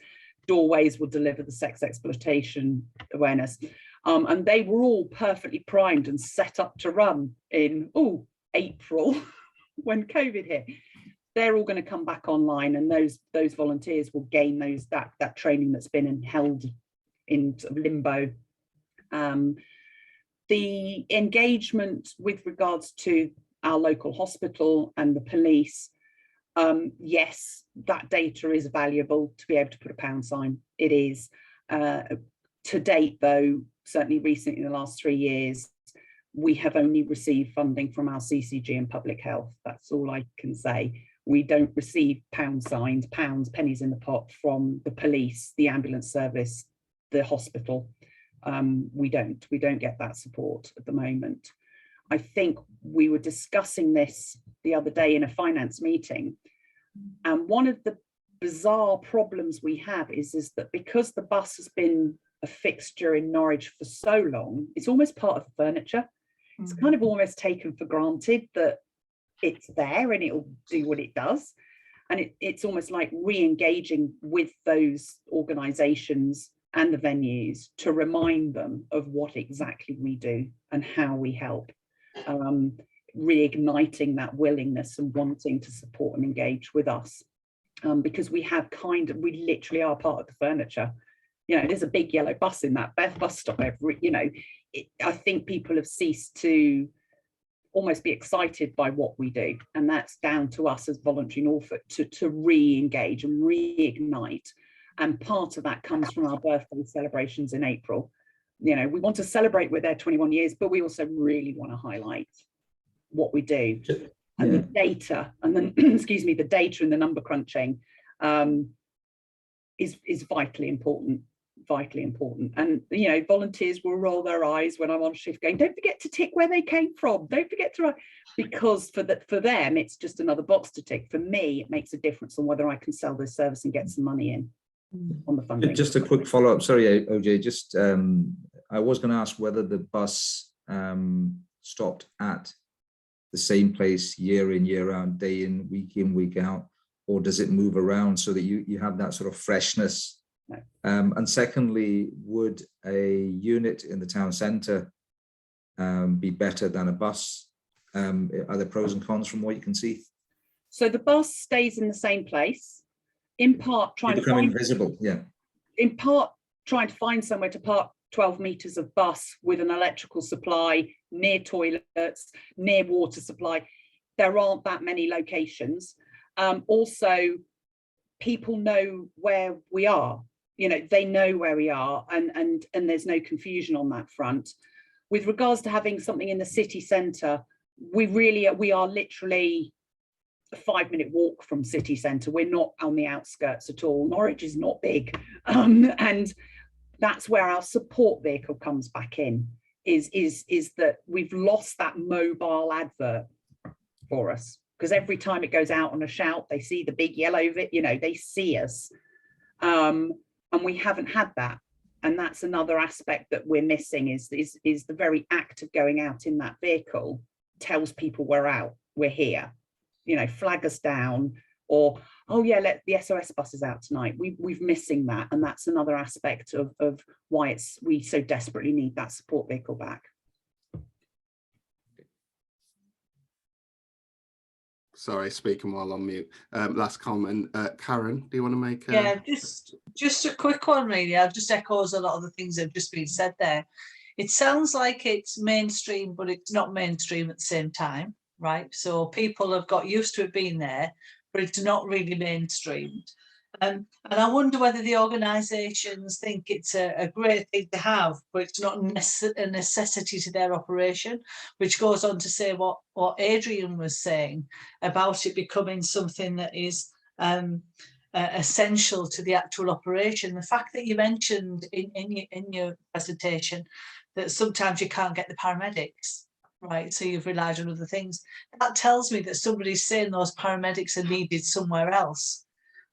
Doorways will deliver the sex exploitation awareness. And they were all perfectly primed and set up to run in April when COVID hit. They're all going to come back online, and those volunteers will gain that training that's been held in sort of limbo. The engagement with regards to our local hospital and the police, yes, that data is valuable to be able to put a pound sign. It is. To date, though, certainly recently in the last 3 years, we have only received funding from our CCG and public health. That's all I can say. We don't receive pound signs, pounds, pennies in the pot from the police, the ambulance service, the hospital. We don't get that support at the moment. I think we were discussing this the other day in a finance meeting, and one of the bizarre problems we have is that because the bus has been a fixture in Norwich for so long, it's almost part of the furniture. It's kind of almost taken for granted that it's there and it'll do what it does. And it's almost like re-engaging with those organisations and the venues to remind them of what exactly we do and how we help, reigniting that willingness and wanting to support and engage with us, because we literally are part of the furniture. You know, there's a big yellow bus in that Beth bus stop I think people have ceased to almost be excited by what we do, and that's down to us as Voluntary Norfolk to re-engage and reignite. And part of that comes from our birthday celebrations in April. You know, we want to celebrate with their 21 years, but we also really want to highlight what we do. And the data, and then the data and the number crunching is vitally important. And you know, volunteers will roll their eyes when I'm on shift going, don't forget to tick where they came from, don't forget to write, because for them it's just another box to tick. For me, it makes a difference on whether I can sell this service and get some money in on the funding. Just a quick follow-up, sorry OJ, just I was going to ask whether the bus stopped at the same place year in, year out, day in, week out, or does it move around so that you have that sort of freshness? No. And secondly, would a unit in the town centre be better than a bus? Are there pros and cons from what you can see? So the bus stays in the same place, in part trying to find invisible, in part trying to find somewhere to park 12 metres of bus with an electrical supply, near toilets, near water supply. There aren't that many locations. Also, people know where we are. you know, they know where we are, and there's no confusion on that front. With regards to having something in the city centre, we are literally a 5-minute walk from city centre. We're not on the outskirts at all. Norwich is not big, and that's where our support vehicle comes back in. Is that we've lost that mobile advert for us, because every time it goes out on a shout, they see the big yellow, you know, they see us, and we haven't had that. And that's another aspect that we're missing, is the very act of going out in that vehicle tells people we're out, we're here, you know, flag us down, or, oh yeah, let the SOS bus is out tonight. We've missing that, and that's another aspect of why we so desperately need that support vehicle back. Sorry, speaking while on mute. Last comment, Karen, do you want to make? Yeah, just a quick one, really. I've just echoes a lot of the things that have just been said there. It sounds like it's mainstream, but it's not mainstream at the same time, right? So people have got used to it being there, but it's not really mainstreamed. And I wonder whether the organisations think it's a great thing to have, but it's not a necessity to their operation, which goes on to say what Adrian was saying about it becoming something that is essential to the actual operation. The fact that you mentioned in your presentation that sometimes you can't get the paramedics, right? So you've relied on other things. That tells me that somebody's saying those paramedics are needed somewhere else.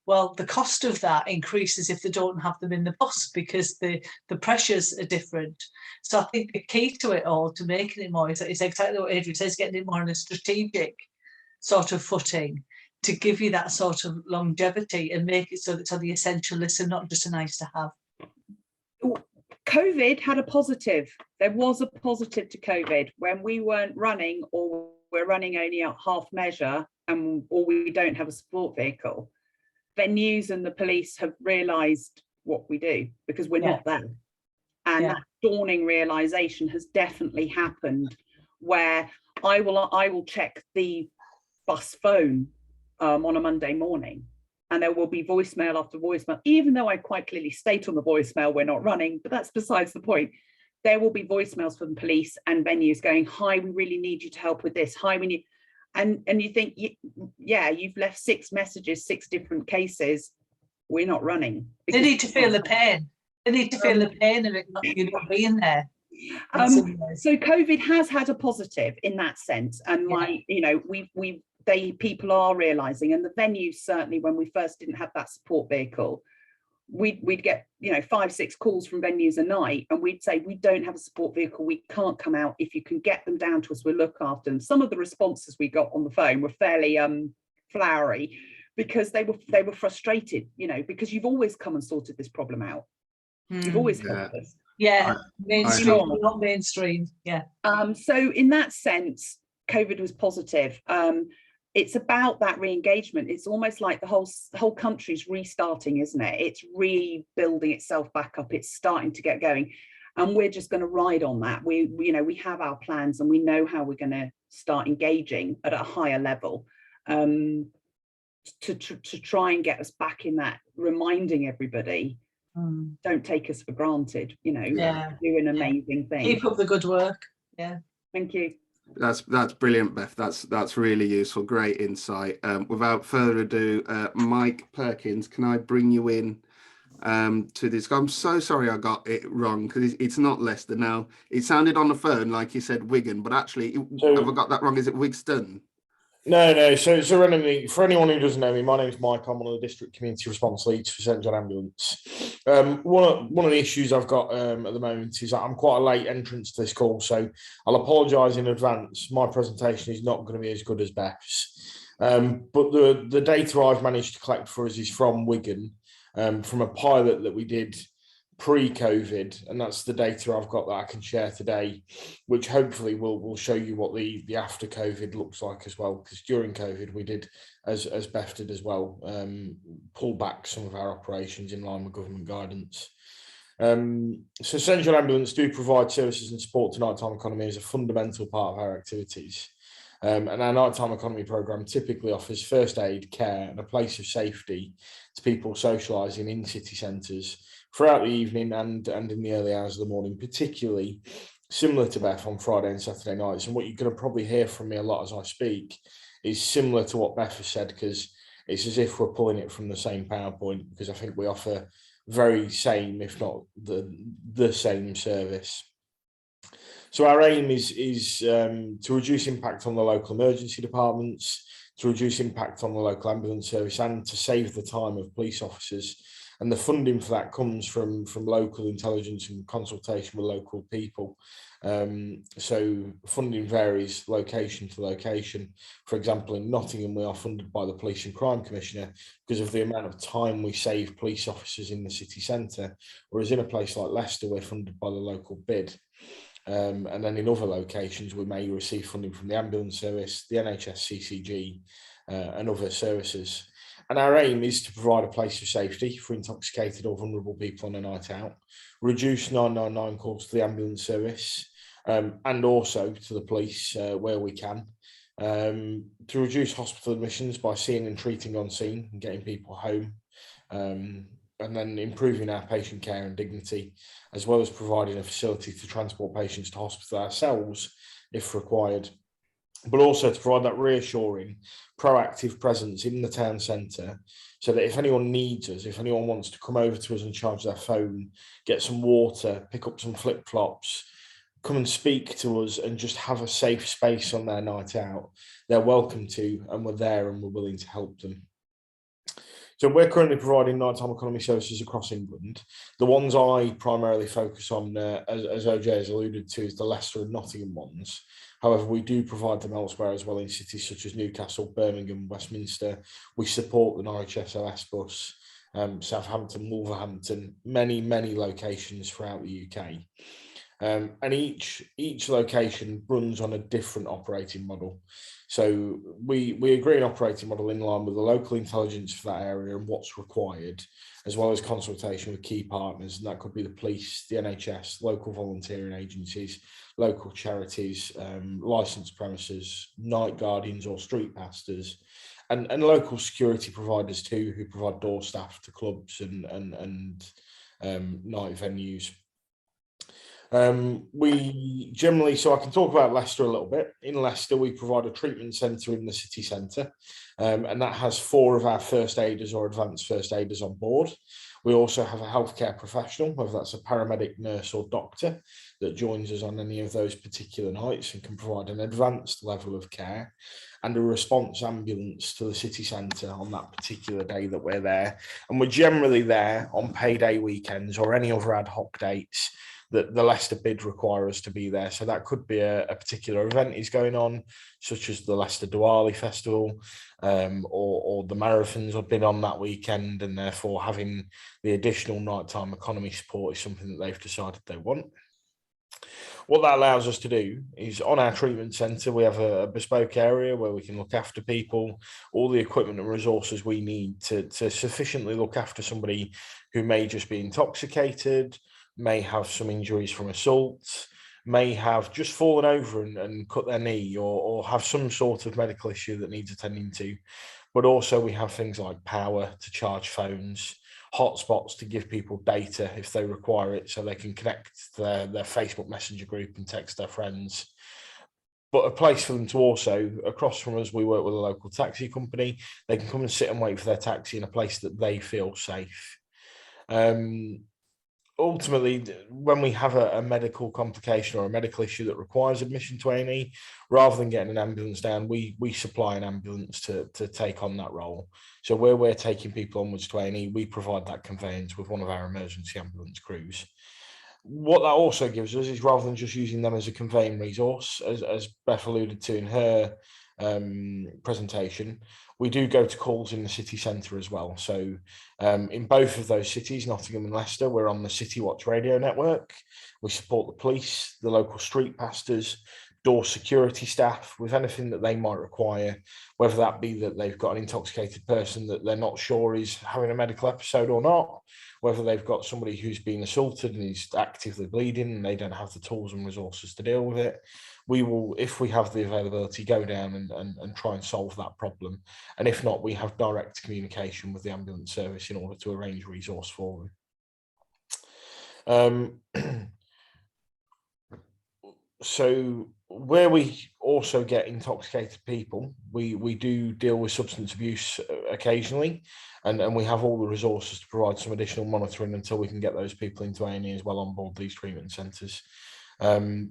Well, the cost of that increases if they don't have them in the bus, because the pressures are different. So I think the key to it all, to making it more, is exactly what Adrian says, getting it more on a strategic sort of footing to give you that sort of longevity and make it so that it's on the essential list and not just a nice to have. COVID had a positive. There was a positive to COVID when we weren't running, or we're running only at half measure, or we don't have a support vehicle. Venues and the police have realised what we do, because we're not there. And that dawning realisation has definitely happened, where I will check the bus phone on a Monday morning, and there will be voicemail after voicemail, even though I quite clearly state on the voicemail we're not running, but that's besides the point. There will be voicemails from police and venues going, hi, we really need you to help with this. Hi, we need. And you think, yeah, you've left 6 messages, 6 different cases. We're not running. They need to feel the pain. They need to feel the pain of it not being there. So COVID has had a positive in that sense, and you know, people are realising, and the venues certainly, when we first didn't have that support vehicle, we'd get, you know, 5-6 calls from venues a night, and we'd say, we don't have a support vehicle, we can't come out. If you can get them down to us, we'll look after them. Some of the responses we got on the phone were fairly flowery, because they were frustrated, you know, because you've always come and sorted this problem out. You've always helped us. Yeah, mainstream, not mainstream. Yeah. So in that sense, COVID was positive. It's about that re-engagement. It's almost like the whole country's restarting, isn't it? It's rebuilding itself back up. It's starting to get going, and we're just going to ride on that. We have our plans, and we know how we're going to start engaging at a higher level, to try and get us back in that, reminding everybody, don't take us for granted. You know, do an amazing thing. Keep up the good work. Yeah. Thank you. That's brilliant, Beth. That's really useful. Great insight. Without further ado, Mike Perkins, can I bring you in to this? I'm so sorry I got it wrong, because it's not Leicester now. It sounded on the phone like you said Wigan, but actually, have I got that wrong? Is it Wigston? No. So randomly, for anyone who doesn't know me, my name's Mike. I'm one of the district community response leads for Southend Ambulance. One of the issues I've got at the moment is that I'm quite a late entrance to this call, so I'll apologise in advance. My presentation is not going to be as good as Beth's, but the data I've managed to collect for us is from Wigan, from a pilot that we did pre-COVID, and that's the data I've got that I can share today, which hopefully will show you what the after COVID looks like as well, because during COVID we did, as Beth did as well, pull back some of our operations in line with government guidance. So Central Ambulance do provide services and support to nighttime economy as a fundamental part of our activities. And our nighttime economy programme typically offers first aid, care and a place of safety to people socialising in city centres throughout the evening and in the early hours of the morning, particularly similar to Beth on Friday and Saturday nights. And what you're going to probably hear from me a lot as I speak is similar to what Beth has said, because it's as if we're pulling it from the same PowerPoint, because I think we offer very same, if not the same service. So our aim is to reduce impact on the local emergency departments, to reduce impact on the local ambulance service, and to save the time of police officers. And the funding for that comes from local intelligence and consultation with local people. So funding varies location to location. For example, in Nottingham, we are funded by the Police and Crime Commissioner because of the amount of time we save police officers in the city centre, whereas in a place like Leicester, we're funded by the local bid. And then in other locations, we may receive funding from the ambulance service, the NHS CCG, and other services. And our aim is to provide a place of safety for intoxicated or vulnerable people on a night out, reduce 999 calls to the ambulance service, and also to the police where we can, to reduce hospital admissions by seeing and treating on scene and getting people home, and then improving our patient care and dignity, as well as providing a facility to transport patients to hospital ourselves if required, but also to provide that reassuring, proactive presence in the town centre, so that if anyone needs us, if anyone wants to come over to us and charge their phone, get some water, pick up some flip-flops, come and speak to us and just have a safe space on their night out, they're welcome to, and we're there and we're willing to help them. So we're currently providing nighttime economy services across England. The ones I primarily focus on, as OJ has alluded to, is the Leicester and Nottingham ones. However, we do provide them elsewhere as well in cities such as Newcastle, Birmingham, Westminster. We support the Norwich SLS bus, Southampton, Wolverhampton, many locations throughout the UK. And each location runs on a different operating model. So we agree an operating model in line with the local intelligence for that area and what's required, as well as consultation with key partners. And that could be the police, the NHS, local volunteering agencies, local charities, licensed premises, night guardians or street pastors, and local security providers too, who provide door staff to clubs and night venues. We generally, so I can talk about Leicester a little bit. In Leicester, we provide a treatment centre in the city centre, and that has 4 of our first aiders or advanced first aiders on board. We also have a healthcare professional, whether that's a paramedic, nurse or doctor, that joins us on any of those particular nights and can provide an advanced level of care, and a response ambulance to the city centre on that particular day that we're there. And we're generally there on payday weekends or any other ad hoc dates that the Leicester bid require us to be there. So that could be a particular event is going on, such as the Leicester Diwali Festival, or the marathons have been on that weekend, and therefore having the additional nighttime economy support is something that they've decided they want. What that allows us to do is, on our treatment centre, we have a bespoke area where we can look after people, all the equipment and resources we need to sufficiently look after somebody who may just be intoxicated, may have some injuries from assault, may have just fallen over and cut their knee, or have some sort of medical issue that needs attending to. But also we have things like power to charge phones, hotspots to give people data if they require it, so they can connect their Facebook Messenger group and text their friends. But a place for them to also, across from us, we work with a local taxi company. They can come and sit and wait for their taxi in a place that they feel safe. Ultimately, when we have a medical complication or a medical issue that requires admission to A&E, rather than getting an ambulance down, we supply an ambulance to take on that role. So where we're taking people onwards to A&E, we provide that conveyance with one of our emergency ambulance crews. What that also gives us is, rather than just using them as a conveying resource, as Beth alluded to in her presentation, we do go to calls in the city centre as well. So in both of those cities, Nottingham and Leicester, we're on the City Watch radio network. We support the police, the local street pastors, door security staff with anything that they might require, whether that be that they've got an intoxicated person that they're not sure is having a medical episode or not, whether they've got somebody who's been assaulted and is actively bleeding and they don't have the tools and resources to deal with it. We will, if we have the availability, go down and try and solve that problem. And if not, we have direct communication with the ambulance service in order to arrange resource for them. So where we also get intoxicated people, we do deal with substance abuse occasionally, and we have all the resources to provide some additional monitoring until we can get those people into A&E as well on board these treatment centres,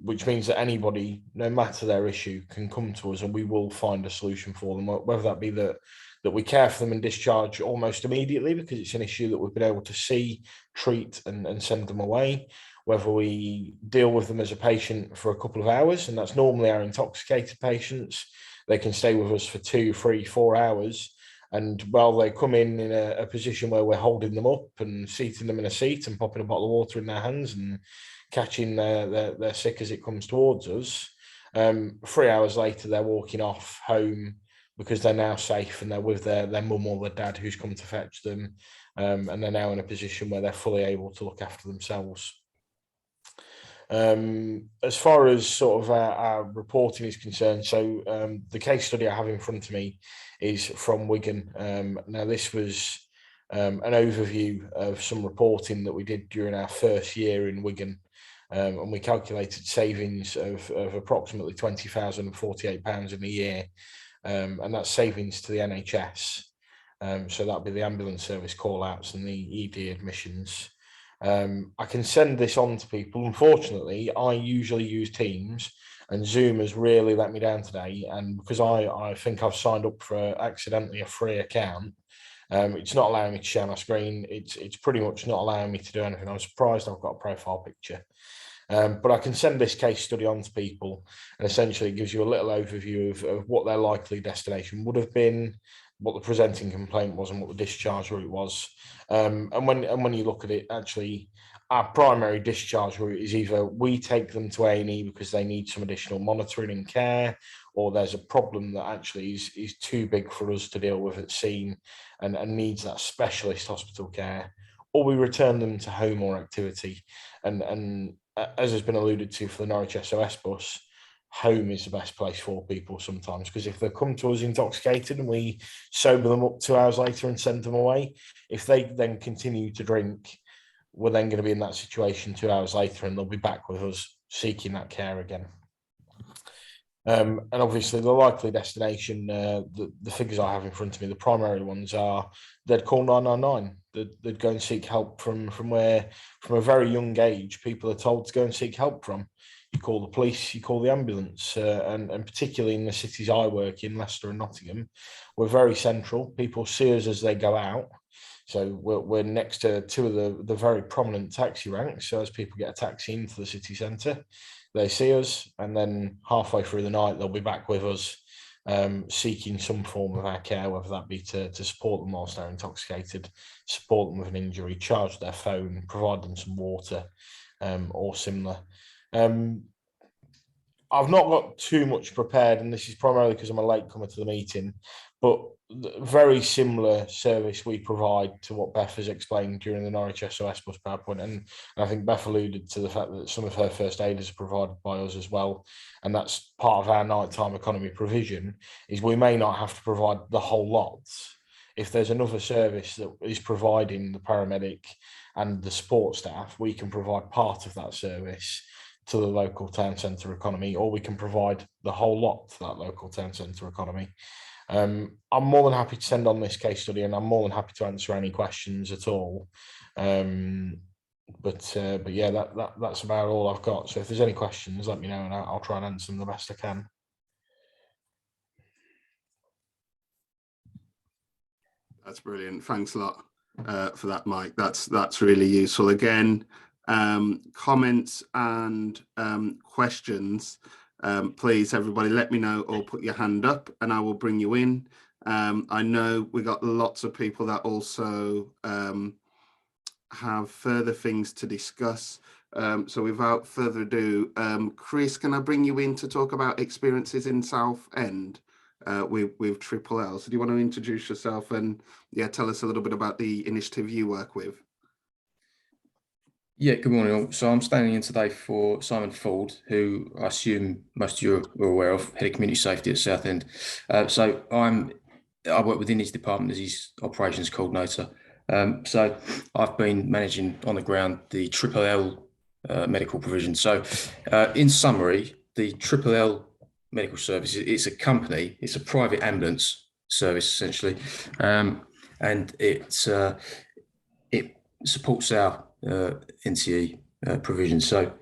which means that anybody, no matter their issue, can come to us and we will find a solution for them, whether that be that we care for them and discharge almost immediately because it's an issue that we've been able to see, treat and send them away, whether we deal with them as a patient for a couple of hours, and that's normally our intoxicated patients. They can stay with us for 2, 3, 4 hours. And while they come in a position where we're holding them up and seating them in a seat and popping a bottle of water in their hands and catching their sick as it comes towards us, 3 hours later, they're walking off home because they're now safe and they're with their mum or their dad who's come to fetch them. And they're now in a position where they're fully able to look after themselves. As far as sort of our reporting is concerned, so the case study I have in front of me is from Wigan. Now this was an overview of some reporting that we did during our first year in Wigan, and we calculated savings of approximately £20,048 in a year, and that's savings to the NHS. So that'd be the ambulance service call-outs and the ED admissions. I can send this on to people. Unfortunately, I usually use Teams and Zoom has really let me down today. And because I think I've signed up for accidentally a free account, it's not allowing me to share my screen. It's pretty much not allowing me to do anything. I'm surprised I've got a profile picture. But I can send this case study on to people, and essentially it gives you a little overview of what their likely destination would have been, what the presenting complaint was, and what the discharge route was. And when you look at it, actually, our primary discharge route is either we take them to A&E because they need some additional monitoring and care, or there's a problem that actually is too big for us to deal with at scene and needs that specialist hospital care, or we return them to home or activity. And as has been alluded to for the Norwich SOS bus, home is the best place for people sometimes, because if they come to us intoxicated and we sober them up 2 hours later and send them away, if they then continue to drink, we're then going to be in that situation 2 hours later and they'll be back with us seeking that care again. And obviously the likely destination, the figures I have in front of me, the primary ones are they'd call 999. They'd go and seek help from a very young age, people are told to go and seek help from. You call the police, you call the ambulance, and particularly in the cities I work in, Leicester and Nottingham, we're very central. People see us as they go out. So we're next to two of the very prominent taxi ranks. So as people get a taxi into the city centre, they see us, and then halfway through the night, they'll be back with us, seeking some form of our care, whether that be to support them whilst they're intoxicated, support them with an injury, charge their phone, provide them some water, or similar. I've not got too much prepared, and this is primarily because I'm a late comer to the meeting, but very similar service we provide to what Beth has explained during the Norwich SOS bus PowerPoint. And I think Beth alluded to the fact that some of her first aiders are provided by us as well. And that's part of our nighttime economy provision, is we may not have to provide the whole lot. If there's another service that is providing the paramedic and the support staff, we can provide part of that service to the local town centre economy, or we can provide the whole lot to that local town centre economy. I'm more than happy to send on this case study, and I'm more than happy to answer any questions at all. But yeah, that's about all I've got. So if there's any questions, let me know, and I'll try and answer them the best I can. That's brilliant. Thanks a lot for that, Mike. That's really useful. Again, comments and questions, please everybody let me know, or put your hand up and I will bring you in. I know we got lots of people that also have further things to discuss. So without further ado, Chris, can I bring you in to talk about experiences in Southend with Triple L? So do you want to introduce yourself and tell us a little bit about the initiative you work with? Yeah, good morning all. So I'm standing in today for Simon Ford, who I assume most of you are aware of, Head of Community Safety at Southend. So I work within his department as his operations coordinator. So I've been managing on the ground the Triple L medical provision. So in summary, the Triple L medical service, it's a company, it's a private ambulance service essentially, and it supports our NCE provision. So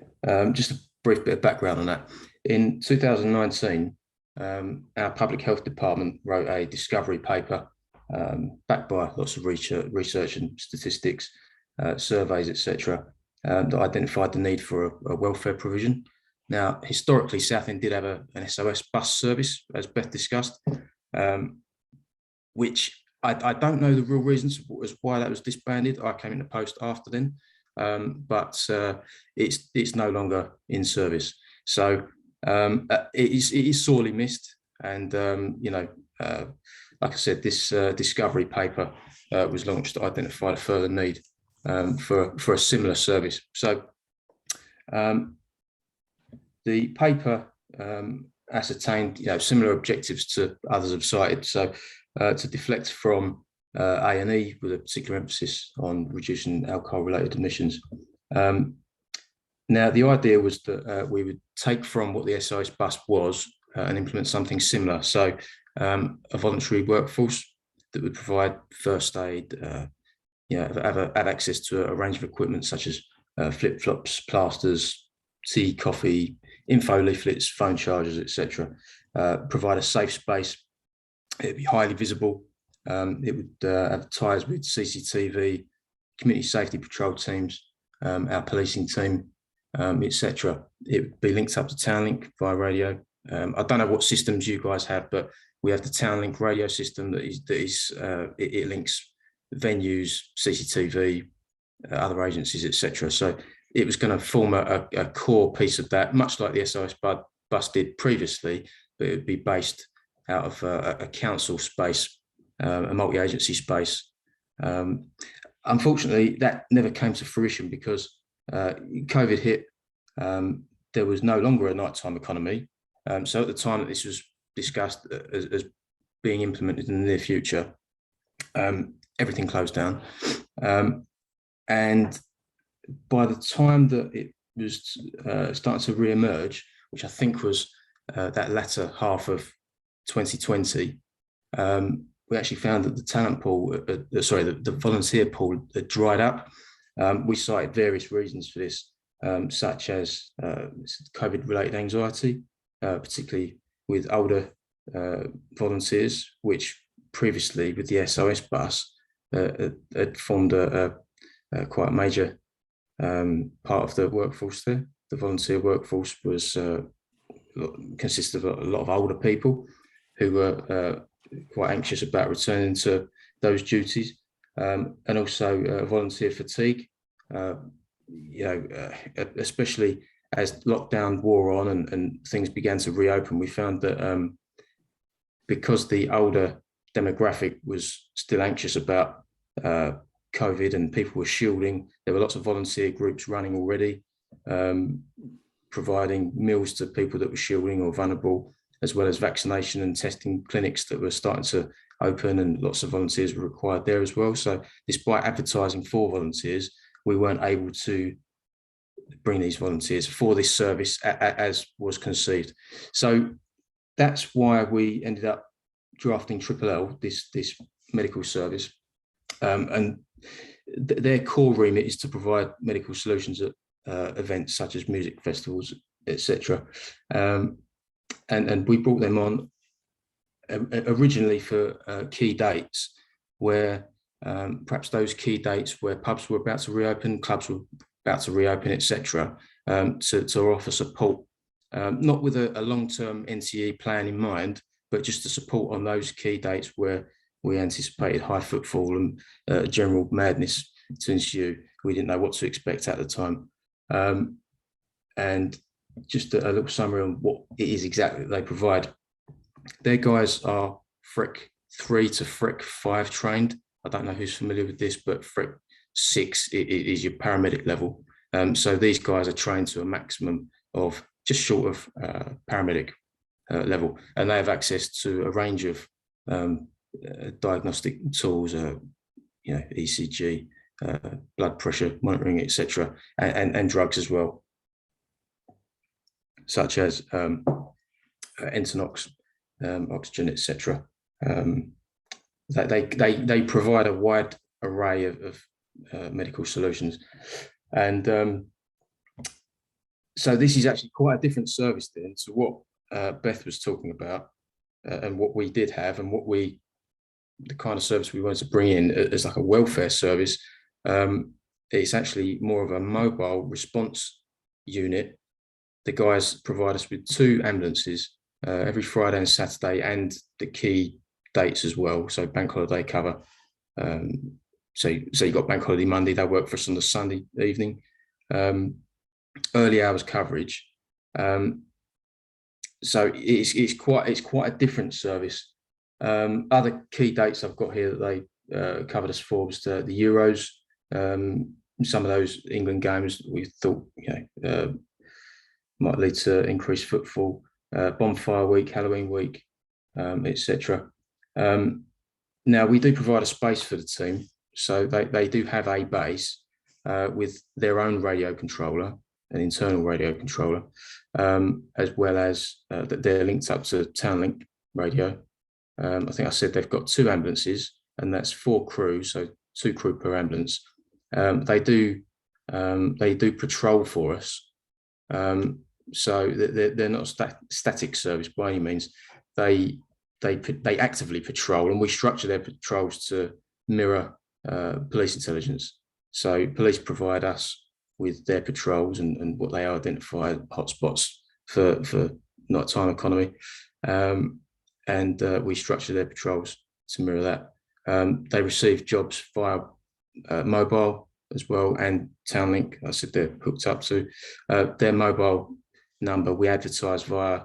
just a brief bit of background on that. In 2019, our public health department wrote a discovery paper backed by lots of research and statistics, surveys, etc., that identified the need for a welfare provision. Now, historically, Southend did have an SOS bus service, as Beth discussed, which I don't know the real reasons as why that was disbanded. I came into post after then, but it's no longer in service. So it is sorely missed, and like I said, this discovery paper was launched to identify a further need for a similar service. So the paper ascertained similar objectives to others have cited. So to deflect from A&E with a particular emphasis on reducing alcohol-related emissions. Now, the idea was that we would take from what the SOS bus was and implement something similar. So a voluntary workforce that would provide first aid, have access to a range of equipment such as flip-flops, plasters, tea, coffee, info leaflets, phone chargers, etc. Provide a safe space. It'd be highly visible. It would have ties with CCTV, community safety patrol teams, our policing team, etc. It would be linked up to Townlink via radio. I don't know what systems you guys have, but we have the Townlink radio system it links venues, CCTV, other agencies, etc. So it was going to form a core piece of that, much like the SOS bus did previously, but it would be based out of a council space, a multi-agency space. Unfortunately, that never came to fruition because COVID hit. There was no longer a nighttime economy. So at the time that this was discussed as being implemented in the near future, everything closed down. And by the time that it was starting to re-emerge, which I think was that latter half of 2020, we actually found that the talent pool, the volunteer pool had dried up. We cited various reasons for this, such as COVID-related anxiety, particularly with older volunteers, which previously with the SOS bus had formed a quite major part of the workforce there. The volunteer workforce consisted of a lot of older people who were quite anxious about returning to those duties, and also volunteer fatigue. Especially as lockdown wore on and things began to reopen, we found that because the older demographic was still anxious about COVID and people were shielding, there were lots of volunteer groups running already, providing meals to people that were shielding or vulnerable, as well as vaccination and testing clinics that were starting to open, and lots of volunteers were required there as well. So despite advertising for volunteers, we weren't able to bring these volunteers for this service as was conceived. So that's why we ended up drafting Triple L, this medical service. And their core remit is to provide medical solutions at events such as music festivals, etc. And we brought them on originally for key dates where perhaps those key dates where pubs were about to reopen, clubs were about to reopen, etc., to offer support, not with a long-term NCE plan in mind, but just to support on those key dates where we anticipated high footfall and general madness to ensue. We didn't know what to expect at the time. And just a little summary on what it is exactly that they provide. Their guys are FRIC 3 to FRIC 5 trained. I don't know who's familiar with this, but FRIC 6 is your paramedic level. So these guys are trained to a maximum of just short of paramedic level, and they have access to a range of diagnostic tools, ECG, blood pressure monitoring, etc., and drugs as well, such as Entonox, oxygen, etc. They provide a wide array of medical solutions, and so this is actually quite a different service then to what Beth was talking about, and what we did have, and the kind of service we wanted to bring in as like a welfare service. It's actually more of a mobile response unit. The guys provide us with 2 ambulances every Friday and Saturday, and the key dates as well. So bank holiday cover. So you've got bank holiday Monday, they work for us on the Sunday evening. Early hours coverage. So it's quite a different service. Other key dates I've got here that they covered us for was the Euros. Some of those England games we thought might lead to increased footfall. Bonfire week, Halloween week, etc. Now we do provide a space for the team, so they do have a base with their own radio controller, an internal radio controller, as well as that they're linked up to Townlink radio. I think I said they've got 2 ambulances, and that's 4 crew, so 2 crew per ambulance. They do patrol for us, so they're not a static service by any means. They actively patrol, and we structure their patrols to mirror police intelligence. So police provide us with their patrols and what they identify hotspots for nighttime economy, and we structure their patrols to mirror that. They receive jobs via mobile as well, and Townlink. I said they're hooked up to their mobile number. We advertise via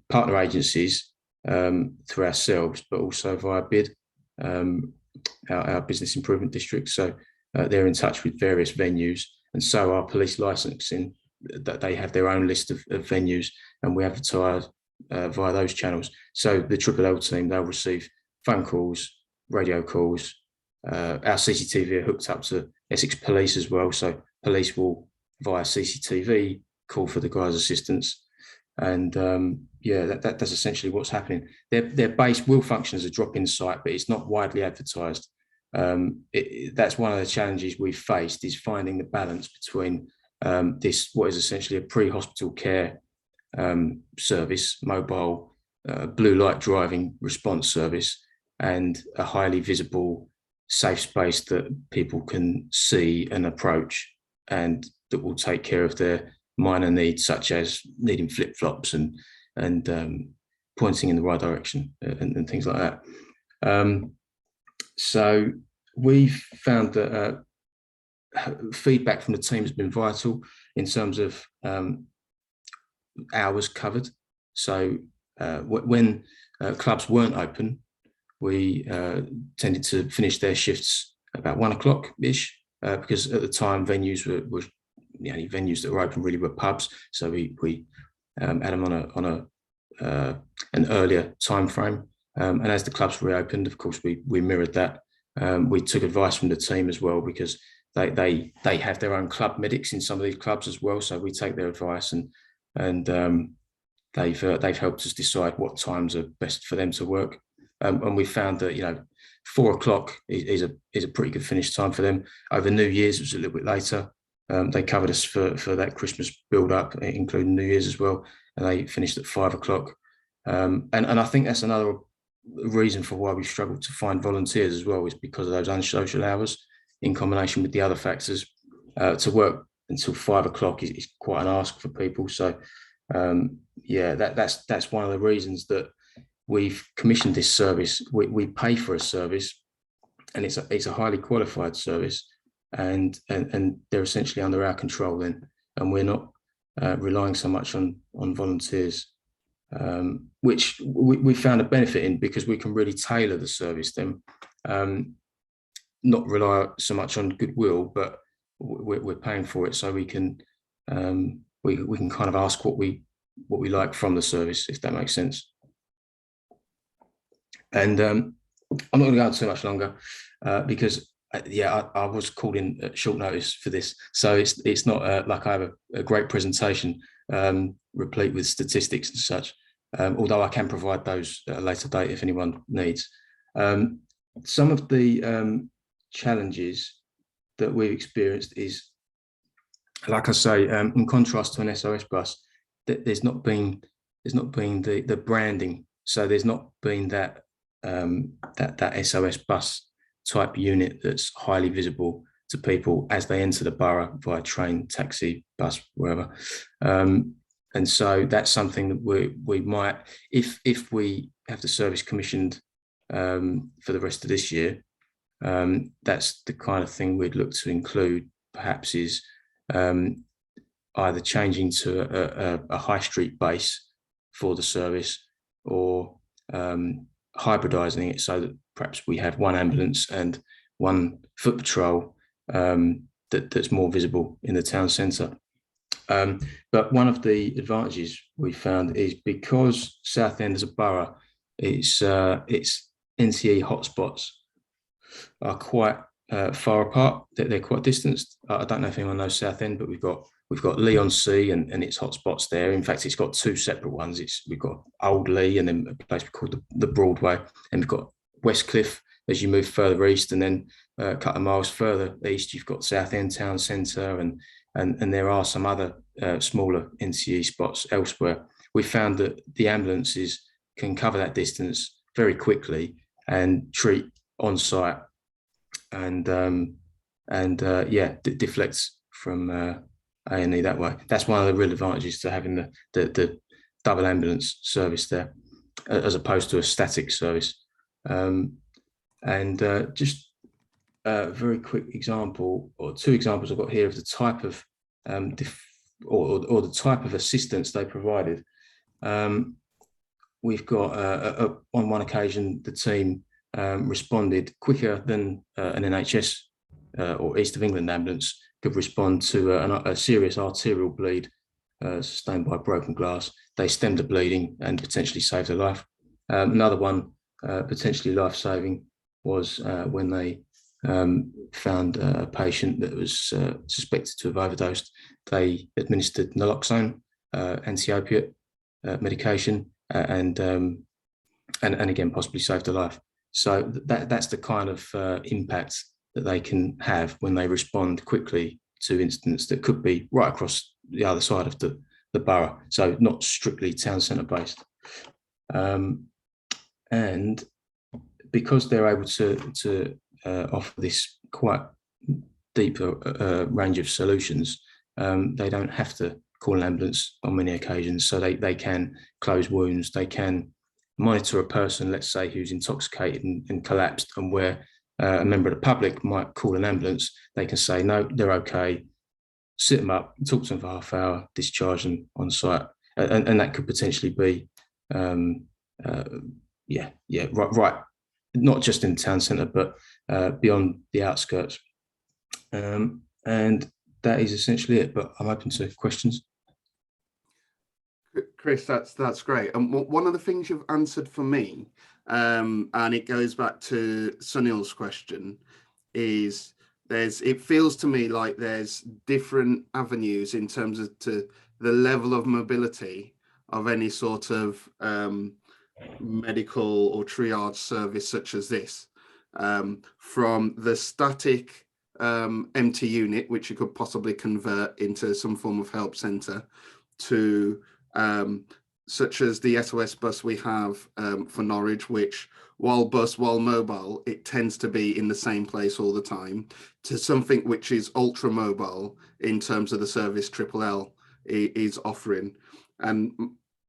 partner agencies through ourselves, but also via BID, our business improvement district. So they're in touch with various venues, and so our police licensing, that they have their own list of venues, and we advertise via those channels. So the Triple L team, they'll receive phone calls, radio calls. Our CCTV are hooked up to Essex Police as well, so police will via CCTV call for the guys' assistance, and that's essentially what's happening. Their base will function as a drop-in site, but it's not widely advertised. That's one of the challenges we've faced, is finding the balance between this, what is essentially a pre-hospital care service, mobile blue light driving response service, and a highly visible safe space that people can see and approach, and that will take care of their minor needs, such as needing flip-flops and pointing in the right direction and things like that. So we've found that feedback from the team has been vital in terms of hours covered. So when clubs weren't open, we tended to finish their shifts about 1 o'clock-ish, because at the time venues were the only venues that were open really were pubs. So we had them on an earlier time frame. And as the clubs reopened, of course, we mirrored that. We took advice from the team as well, because they have their own club medics in some of these clubs as well. So we take their advice, and they've helped us decide what times are best for them to work. And we found that 4 o'clock is a pretty good finish time for them. Over New Year's, it was a little bit later. They covered us for that Christmas build-up, including New Year's as well, and they finished at 5 o'clock. And I think that's another reason for why we struggled to find volunteers as well, is because of those unsocial hours, in combination with the other factors. To work until 5 o'clock is quite an ask for people. So that's one of the reasons that we've commissioned this service. We pay for a service, and it's a highly qualified service, and they're essentially under our control then, and we're not relying so much on volunteers, which we found a benefit in, because we can really tailor the service then, not rely so much on goodwill, but we're paying for it, so we can kind of ask what we like from the service, if that makes sense. And I'm not going to go on too much longer, because I was called in at short notice for this, so it's not like I have a great presentation replete with statistics and such, although I can provide those at a later date if anyone needs. Some of the challenges that we've experienced is, like I say, in contrast to an SOS bus, there's not been the branding, so there's not been that SOS bus type unit that's highly visible to people as they enter the borough via train, taxi, bus, wherever. And so that's something that we might, if we have the service commissioned for the rest of this year, that's the kind of thing we'd look to include, perhaps, is either changing to a high street base for the service, or hybridizing it so that perhaps we have one ambulance and one foot patrol that's more visible in the town centre. But one of the advantages we found is, because Southend as a borough, its NCE hotspots are quite far apart. They're quite distanced. I don't know if anyone knows Southend, but we've got Leigh-on-Sea and its hotspots there. In fact, it's got two separate ones. We've got Old Leigh, and then a place called the Broadway, and we've got Westcliff as you move further east, and then a couple of miles further east, you've got Southend Town Centre, and there are some other smaller NCE spots elsewhere. We found that the ambulances can cover that distance very quickly and treat on site, and deflects from A&E that way. That's one of the real advantages to having the double ambulance service there, as opposed to a static service. Just a very quick example, or two examples I've got here, of the type of or the type of assistance they provided. We've got on one occasion, the team responded quicker than an NHS or East of England ambulance could respond to a serious arterial bleed sustained by broken glass. They stemmed the bleeding and potentially saved a life. Another one, potentially life-saving, was when they found a patient that was suspected to have overdosed. They administered naloxone, anti-opiate medication, and again possibly saved a life. So that's the kind of impact that they can have when they respond quickly to incidents that could be right across the other side of the borough, so not strictly town centre based. And because they're able to offer this quite deep range of solutions, they don't have to call an ambulance on many occasions. So they can close wounds, they can monitor a person, let's say, who's intoxicated and collapsed, and where a member of the public might call an ambulance, they can say, no, they're okay, sit them up, talk to them for half an hour, discharge them on site. And that could potentially be, right, not just in the town centre, but beyond the outskirts. And that is essentially it, but I'm open to questions. Chris, that's great. And one of the things you've answered for me, and it goes back to Sunil's question, is it feels to me like there's different avenues in terms of to the level of mobility of any sort of medical or triage service such as this, from the static empty unit, which you could possibly convert into some form of help centre, to such as the SOS bus we have for Norwich, which while mobile, it tends to be in the same place all the time, to something which is ultra mobile in terms of the service Triple L is offering. And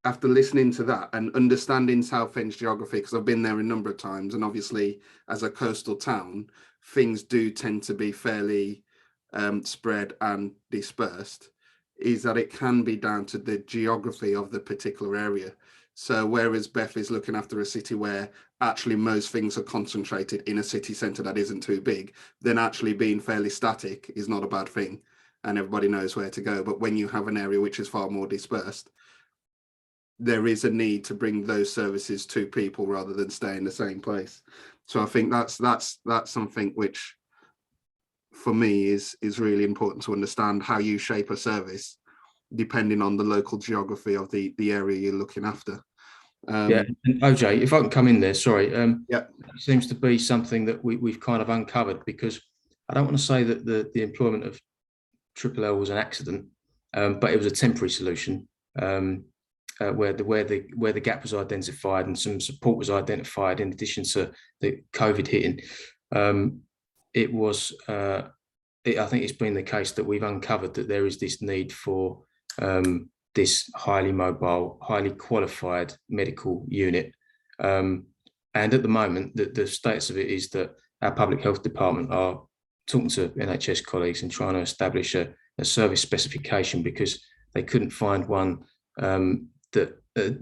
after listening to that and understanding Southend's geography, because I've been there a number of times, and obviously as a coastal town, things do tend to be fairly spread and dispersed, is that it can be down to the geography of the particular area. So whereas Beth is looking after a city where actually most things are concentrated in a city centre that isn't too big, then actually being fairly static is not a bad thing and everybody knows where to go. But when you have an area which is far more dispersed, there is a need to bring those services to people rather than stay in the same place. So I think that's something which for me is really important to understand, how you shape a service depending on the local geography of the area you're looking after. Yeah, and OJ, if I can come in there, sorry. Yeah, it seems to be something that we've kind of uncovered, because I don't want to say that the employment of Triple L was an accident, but it was a temporary solution where the gap was identified and some support was identified in addition to the COVID hitting. It was, I think it's been the case that we've uncovered that there is this need for this highly mobile, highly qualified medical unit. And at the moment, the status of it is that our public health department are talking to NHS colleagues and trying to establish a service specification, because they couldn't find one that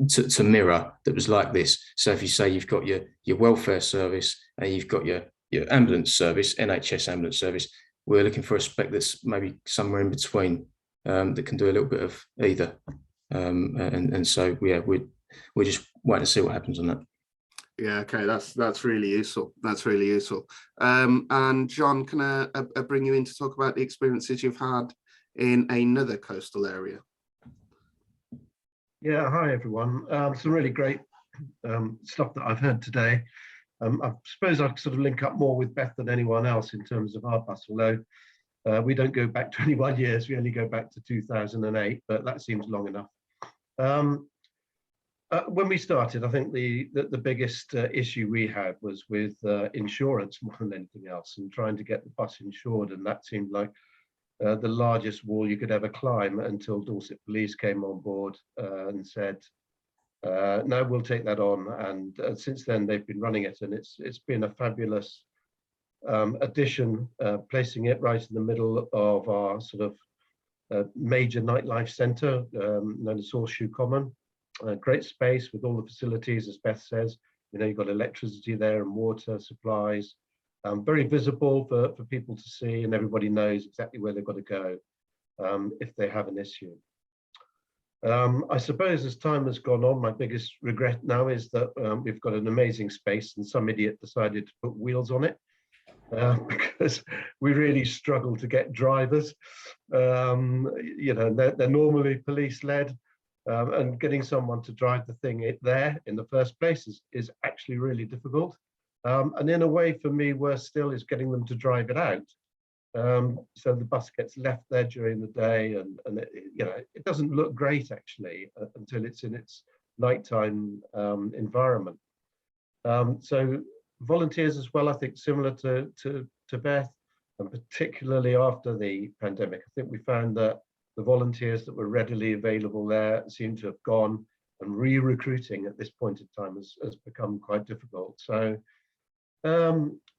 to mirror that was like this. So if you say you've got your welfare service and you've got your ambulance service, NHS ambulance service, we're looking for a spec that's maybe somewhere in between, that can do a little bit of either. And so yeah, we're just waiting to see what happens on that. Yeah, okay, that's really useful. That's really useful. And John, can I bring you in to talk about the experiences you've had in another coastal area? Yeah, hi everyone. Some really great stuff that I've heard today. I suppose I sort of link up more with Beth than anyone else in terms of our bus, although we don't go back 21 years, we only go back to 2008, but that seems long enough. When we started, I think the biggest issue we had was with insurance more than anything else, and trying to get the bus insured, and that seemed like the largest wall you could ever climb, until Dorset Police came on board and said, no, we'll take that on. And since then they've been running it, and it's been a fabulous addition, placing it right in the middle of our sort of major nightlife centre, known as Horseshoe Common. Great space with all the facilities, as Beth says. You know, you've got electricity there and water supplies. Very visible for people to see, and everybody knows exactly where they've got to go if they have an issue. I suppose as time has gone on, my biggest regret now is that we've got an amazing space and some idiot decided to put wheels on it, because we really struggle to get drivers. You know, they're normally police led, and getting someone to drive the thing there in the first place is actually really difficult. And in a way, for me, worse still is getting them to drive it out. So the bus gets left there during the day, and it, you know, it doesn't look great actually until it's in its nighttime environment. So volunteers as well, I think similar to Beth, and particularly after the pandemic, I think we found that the volunteers that were readily available there seem to have gone, and re-recruiting at this point in time has become quite difficult. So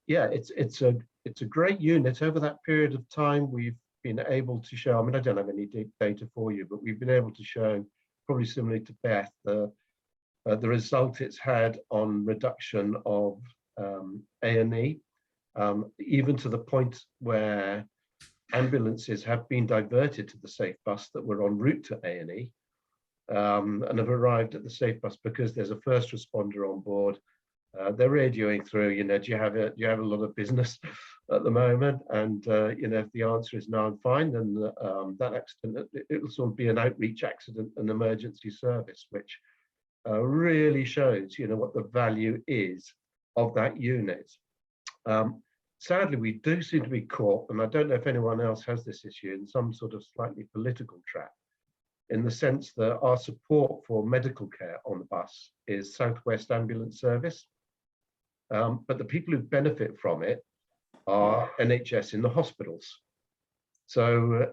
yeah, it's a great unit. Over that period of time, we've been able to show, I mean, I don't have any data for you, but we've been able to show, probably similarly to Beth, the result it's had on reduction of A&E, even to the point where ambulances have been diverted to the safe bus that were en route to A&E, and have arrived at the safe bus because there's a first responder on board. They're radioing through, you know, do you have a lot of business at the moment? And you know, if the answer is no, I'm fine, then that accident, it'll sort of be an outreach accident, an emergency service, which really shows, you know, what the value is of that unit. Sadly, we do seem to be caught, and I don't know if anyone else has this issue, in some sort of slightly political trap, in the sense that our support for medical care on the bus is South West Ambulance Service, but the people who benefit from it are NHS in the hospitals. So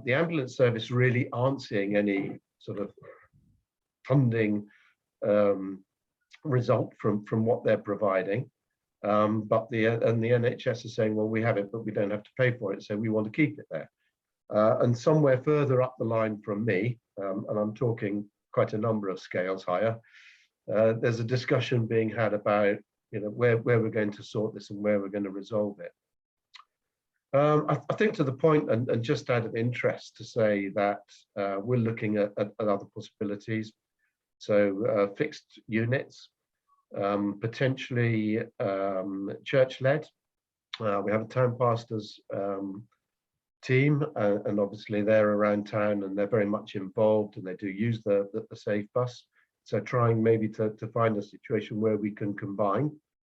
the ambulance service really aren't seeing any sort of funding result from what they're providing. But the NHS is saying, well, we have it, but we don't have to pay for it, so we want to keep it there. And somewhere further up the line from me, and I'm talking quite a number of scales higher, there's a discussion being had about, you know, where we're going to sort this and where we're going to resolve it. I think to the point, and just out of interest to say that we're looking at other possibilities. So fixed units, potentially church-led. We have a town pastors team, and obviously they're around town and they're very much involved and they do use the safe bus. So trying maybe to find a situation where we can combine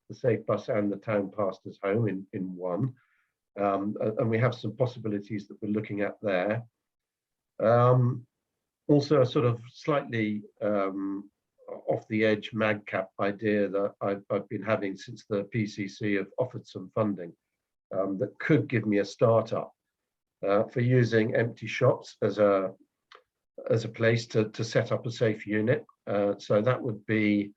the safe bus and the town pastors home in one. And we have some possibilities that we're looking at there. Also a sort of slightly off the edge madcap idea that I've been having since the PCC have offered some funding that could give me a startup for using empty shops as a place to set up a safe unit. So that would be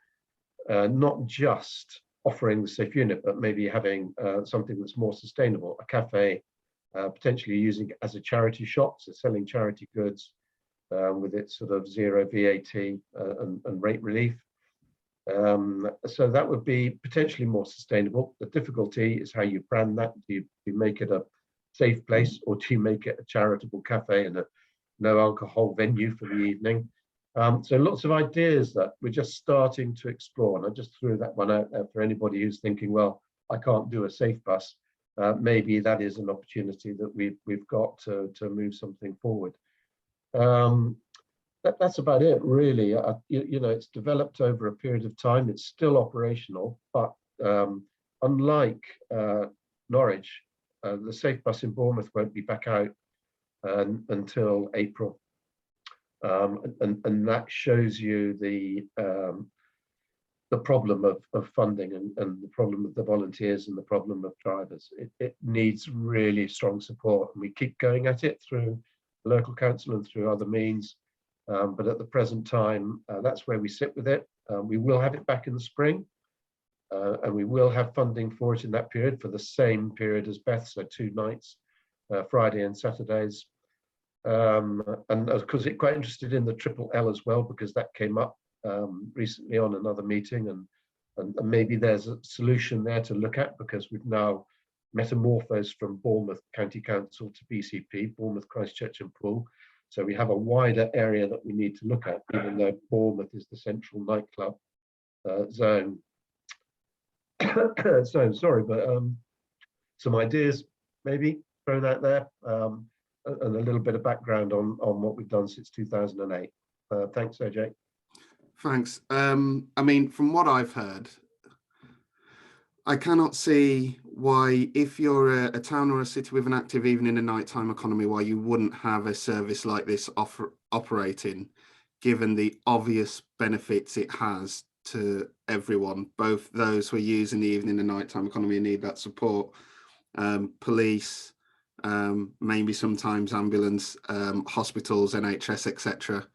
not just offering the safe unit, but maybe having something that's more sustainable, a cafe, potentially using it as a charity shop, so selling charity goods with its sort of zero VAT and rate relief. So that would be potentially more sustainable. The difficulty is how you brand that. Do you make it a safe place, or do you make it a charitable cafe and a no alcohol venue for the evening? So lots of ideas that we're just starting to explore, and I just threw that one out there for anybody who's thinking, well, I can't do a safe bus. Maybe that is an opportunity that we've got to move something forward. That's about it, really. You know, it's developed over a period of time. It's still operational, but unlike Norwich, the safe bus in Bournemouth won't be back out until April. And that shows you the problem of funding and the problem of the volunteers and the problem of drivers. It needs really strong support, and we keep going at it through the local council and through other means. But at the present time, that's where we sit with it. We will have it back in the spring, and we will have funding for it in that period, for the same period as Beth, so 2 nights, Friday and Saturdays. And of course, it's quite interested in the triple L as well, because that came up recently on another meeting, and maybe there's a solution there to look at, because we've now metamorphosed from Bournemouth County Council to BCP, Bournemouth, Christchurch and Poole. So we have a wider area that we need to look at, even though Bournemouth is the central nightclub zone. So sorry, but some ideas maybe thrown out there, and a little bit of background on what we've done since 2008. Thanks, OJ. Thanks. I mean, from what I've heard, I cannot see why, if you're a town or a city with an active evening and nighttime economy, why you wouldn't have a service like this operating, given the obvious benefits it has to everyone, both those who are using the evening and nighttime economy and need that support, police, maybe sometimes ambulance, hospitals, NHS, etc.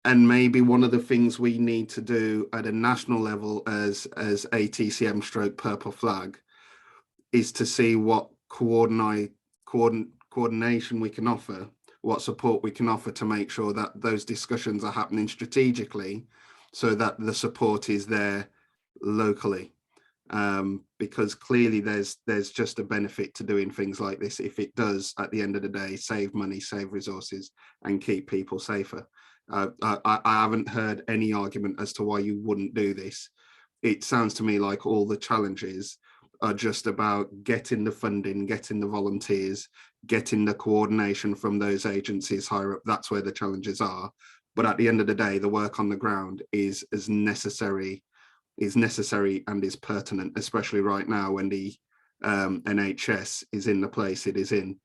And maybe one of the things we need to do at a national level as ATCM stroke Purple Flag is to see what coordination we can offer, what support we can offer to make sure that those discussions are happening strategically, so that the support is there locally. Because clearly there's just a benefit to doing things like this if it does, at the end of the day, save money, save resources, and keep people safer. I haven't heard any argument as to why you wouldn't do this. It sounds to me like all the challenges are just about getting the funding, getting the volunteers, getting the coordination from those agencies higher up. That's where the challenges are. But at the end of the day, the work on the ground is necessary and is pertinent, especially right now when the NHS is in the place it is in.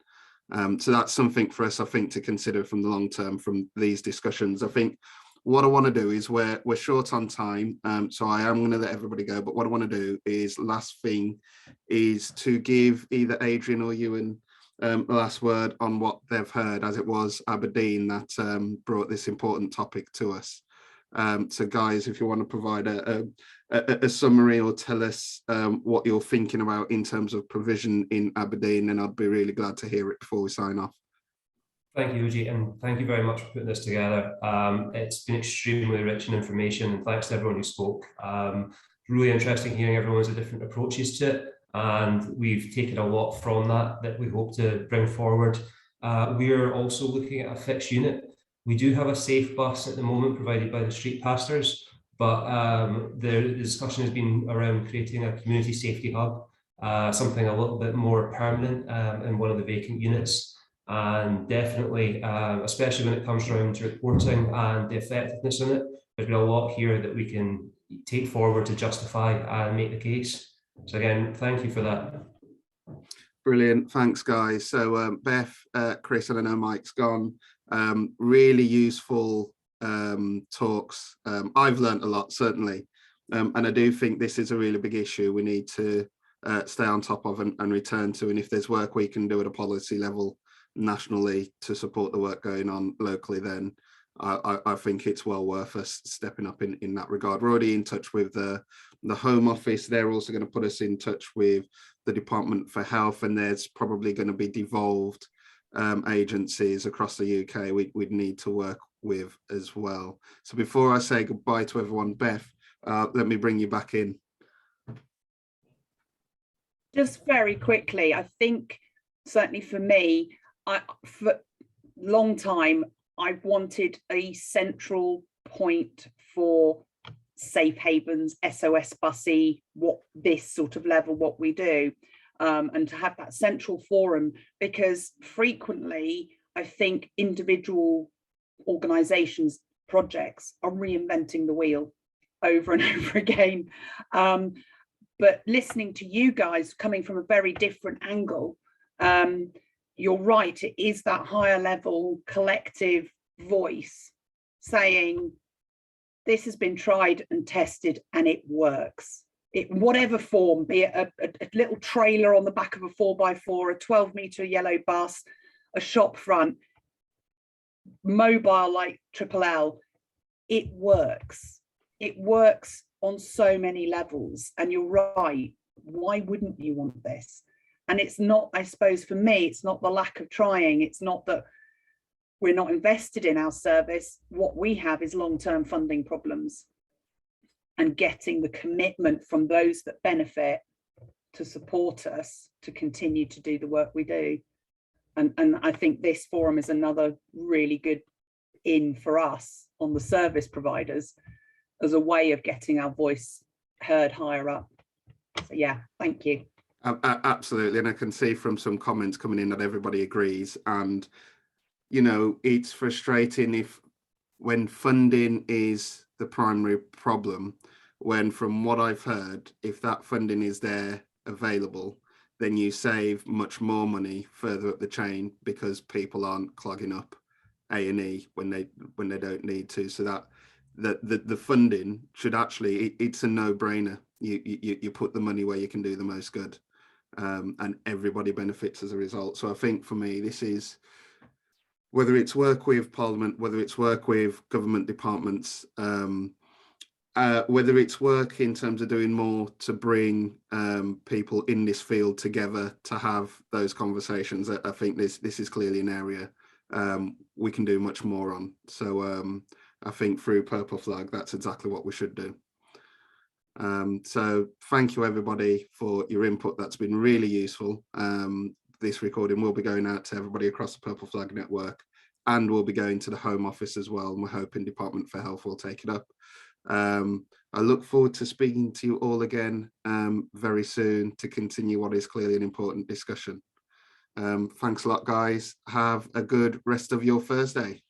So that's something for us, I think, to consider from the long term from these discussions. I think what I want to do is we're short on time, so I am going to let everybody go. But what I want to do is, last thing, is to give either Adrian or Ewan last word on what they've heard, as it was Aberdeen that brought this important topic to us. So guys, if you want to provide a summary or tell us what you're thinking about in terms of provision in Aberdeen, then I'd be really glad to hear it before we sign off. Thank you, Uji, and thank you very much for putting this together. It's been extremely rich in information, and thanks to everyone who spoke. Really interesting hearing everyone's different approaches to it, and we've taken a lot from that we hope to bring forward. We're also looking at a fixed unit. We do have a safe bus at the moment provided by the street pastors, but the discussion has been around creating a community safety hub, something a little bit more permanent in one of the vacant units. And definitely, especially when it comes around to reporting and the effectiveness in it, there's been a lot here that we can take forward to justify and make the case. So again, thank you for that. Brilliant, thanks guys. So Beth, Chris, and I know Mike's gone. Really useful talks. I've learned a lot, certainly. And I do think this is a really big issue we need to stay on top of and return to. And if there's work we can do at a policy level nationally to support the work going on locally, then I think it's well worth us stepping up in that regard. We're already in touch with the Home Office. They're also going to put us in touch with the Department for Health, and there's probably going to be devolved agencies across the UK we'd need to work with as well. So before I say goodbye to everyone, Beth, let me bring you back in. Just very quickly, I think certainly for me, for a long time, I wanted a central point for safe havens, SOS bussy, what this sort of level, what we do, and to have that central forum, because frequently I think individual organisations, projects are reinventing the wheel over and over again. But listening to you guys coming from a very different angle, you're right, it is that higher level collective voice saying this has been tried and tested and it works. In whatever form, be it a little trailer on the back of a 4x4, a 12-metre yellow bus, a shop front, mobile like Triple L, it works. It works on so many levels. And you're right, why wouldn't you want this? And it's not, I suppose for me, it's not the lack of trying. It's not that we're not invested in our service. What we have is long-term funding problems and getting the commitment from those that benefit to support us to continue to do the work we do. And I think this forum is another really good in for us on the service providers as a way of getting our voice heard higher up. So yeah, thank you. Absolutely, and I can see from some comments coming in that everybody agrees. And you know, it's frustrating when funding is the primary problem, when from what I've heard, if that funding is there available, then you save much more money further up the chain because people aren't clogging up A&E when they don't need to. So that the funding should actually, it's a no-brainer. You put the money where you can do the most good, and everybody benefits as a result. So I think for me, this is, whether it's work with Parliament, whether it's work with government departments, whether it's work in terms of doing more to bring people in this field together to have those conversations, I think this is clearly an area we can do much more on. So I think through Purple Flag, that's exactly what we should do. So thank you everybody for your input. That's been really useful. This recording will be going out to everybody across the Purple Flag network, and we'll be going to the Home Office as well, and we're hoping Department for Health will take it up. I look forward to speaking to you all again very soon to continue what is clearly an important discussion. Thanks a lot, guys. Have a good rest of your Thursday.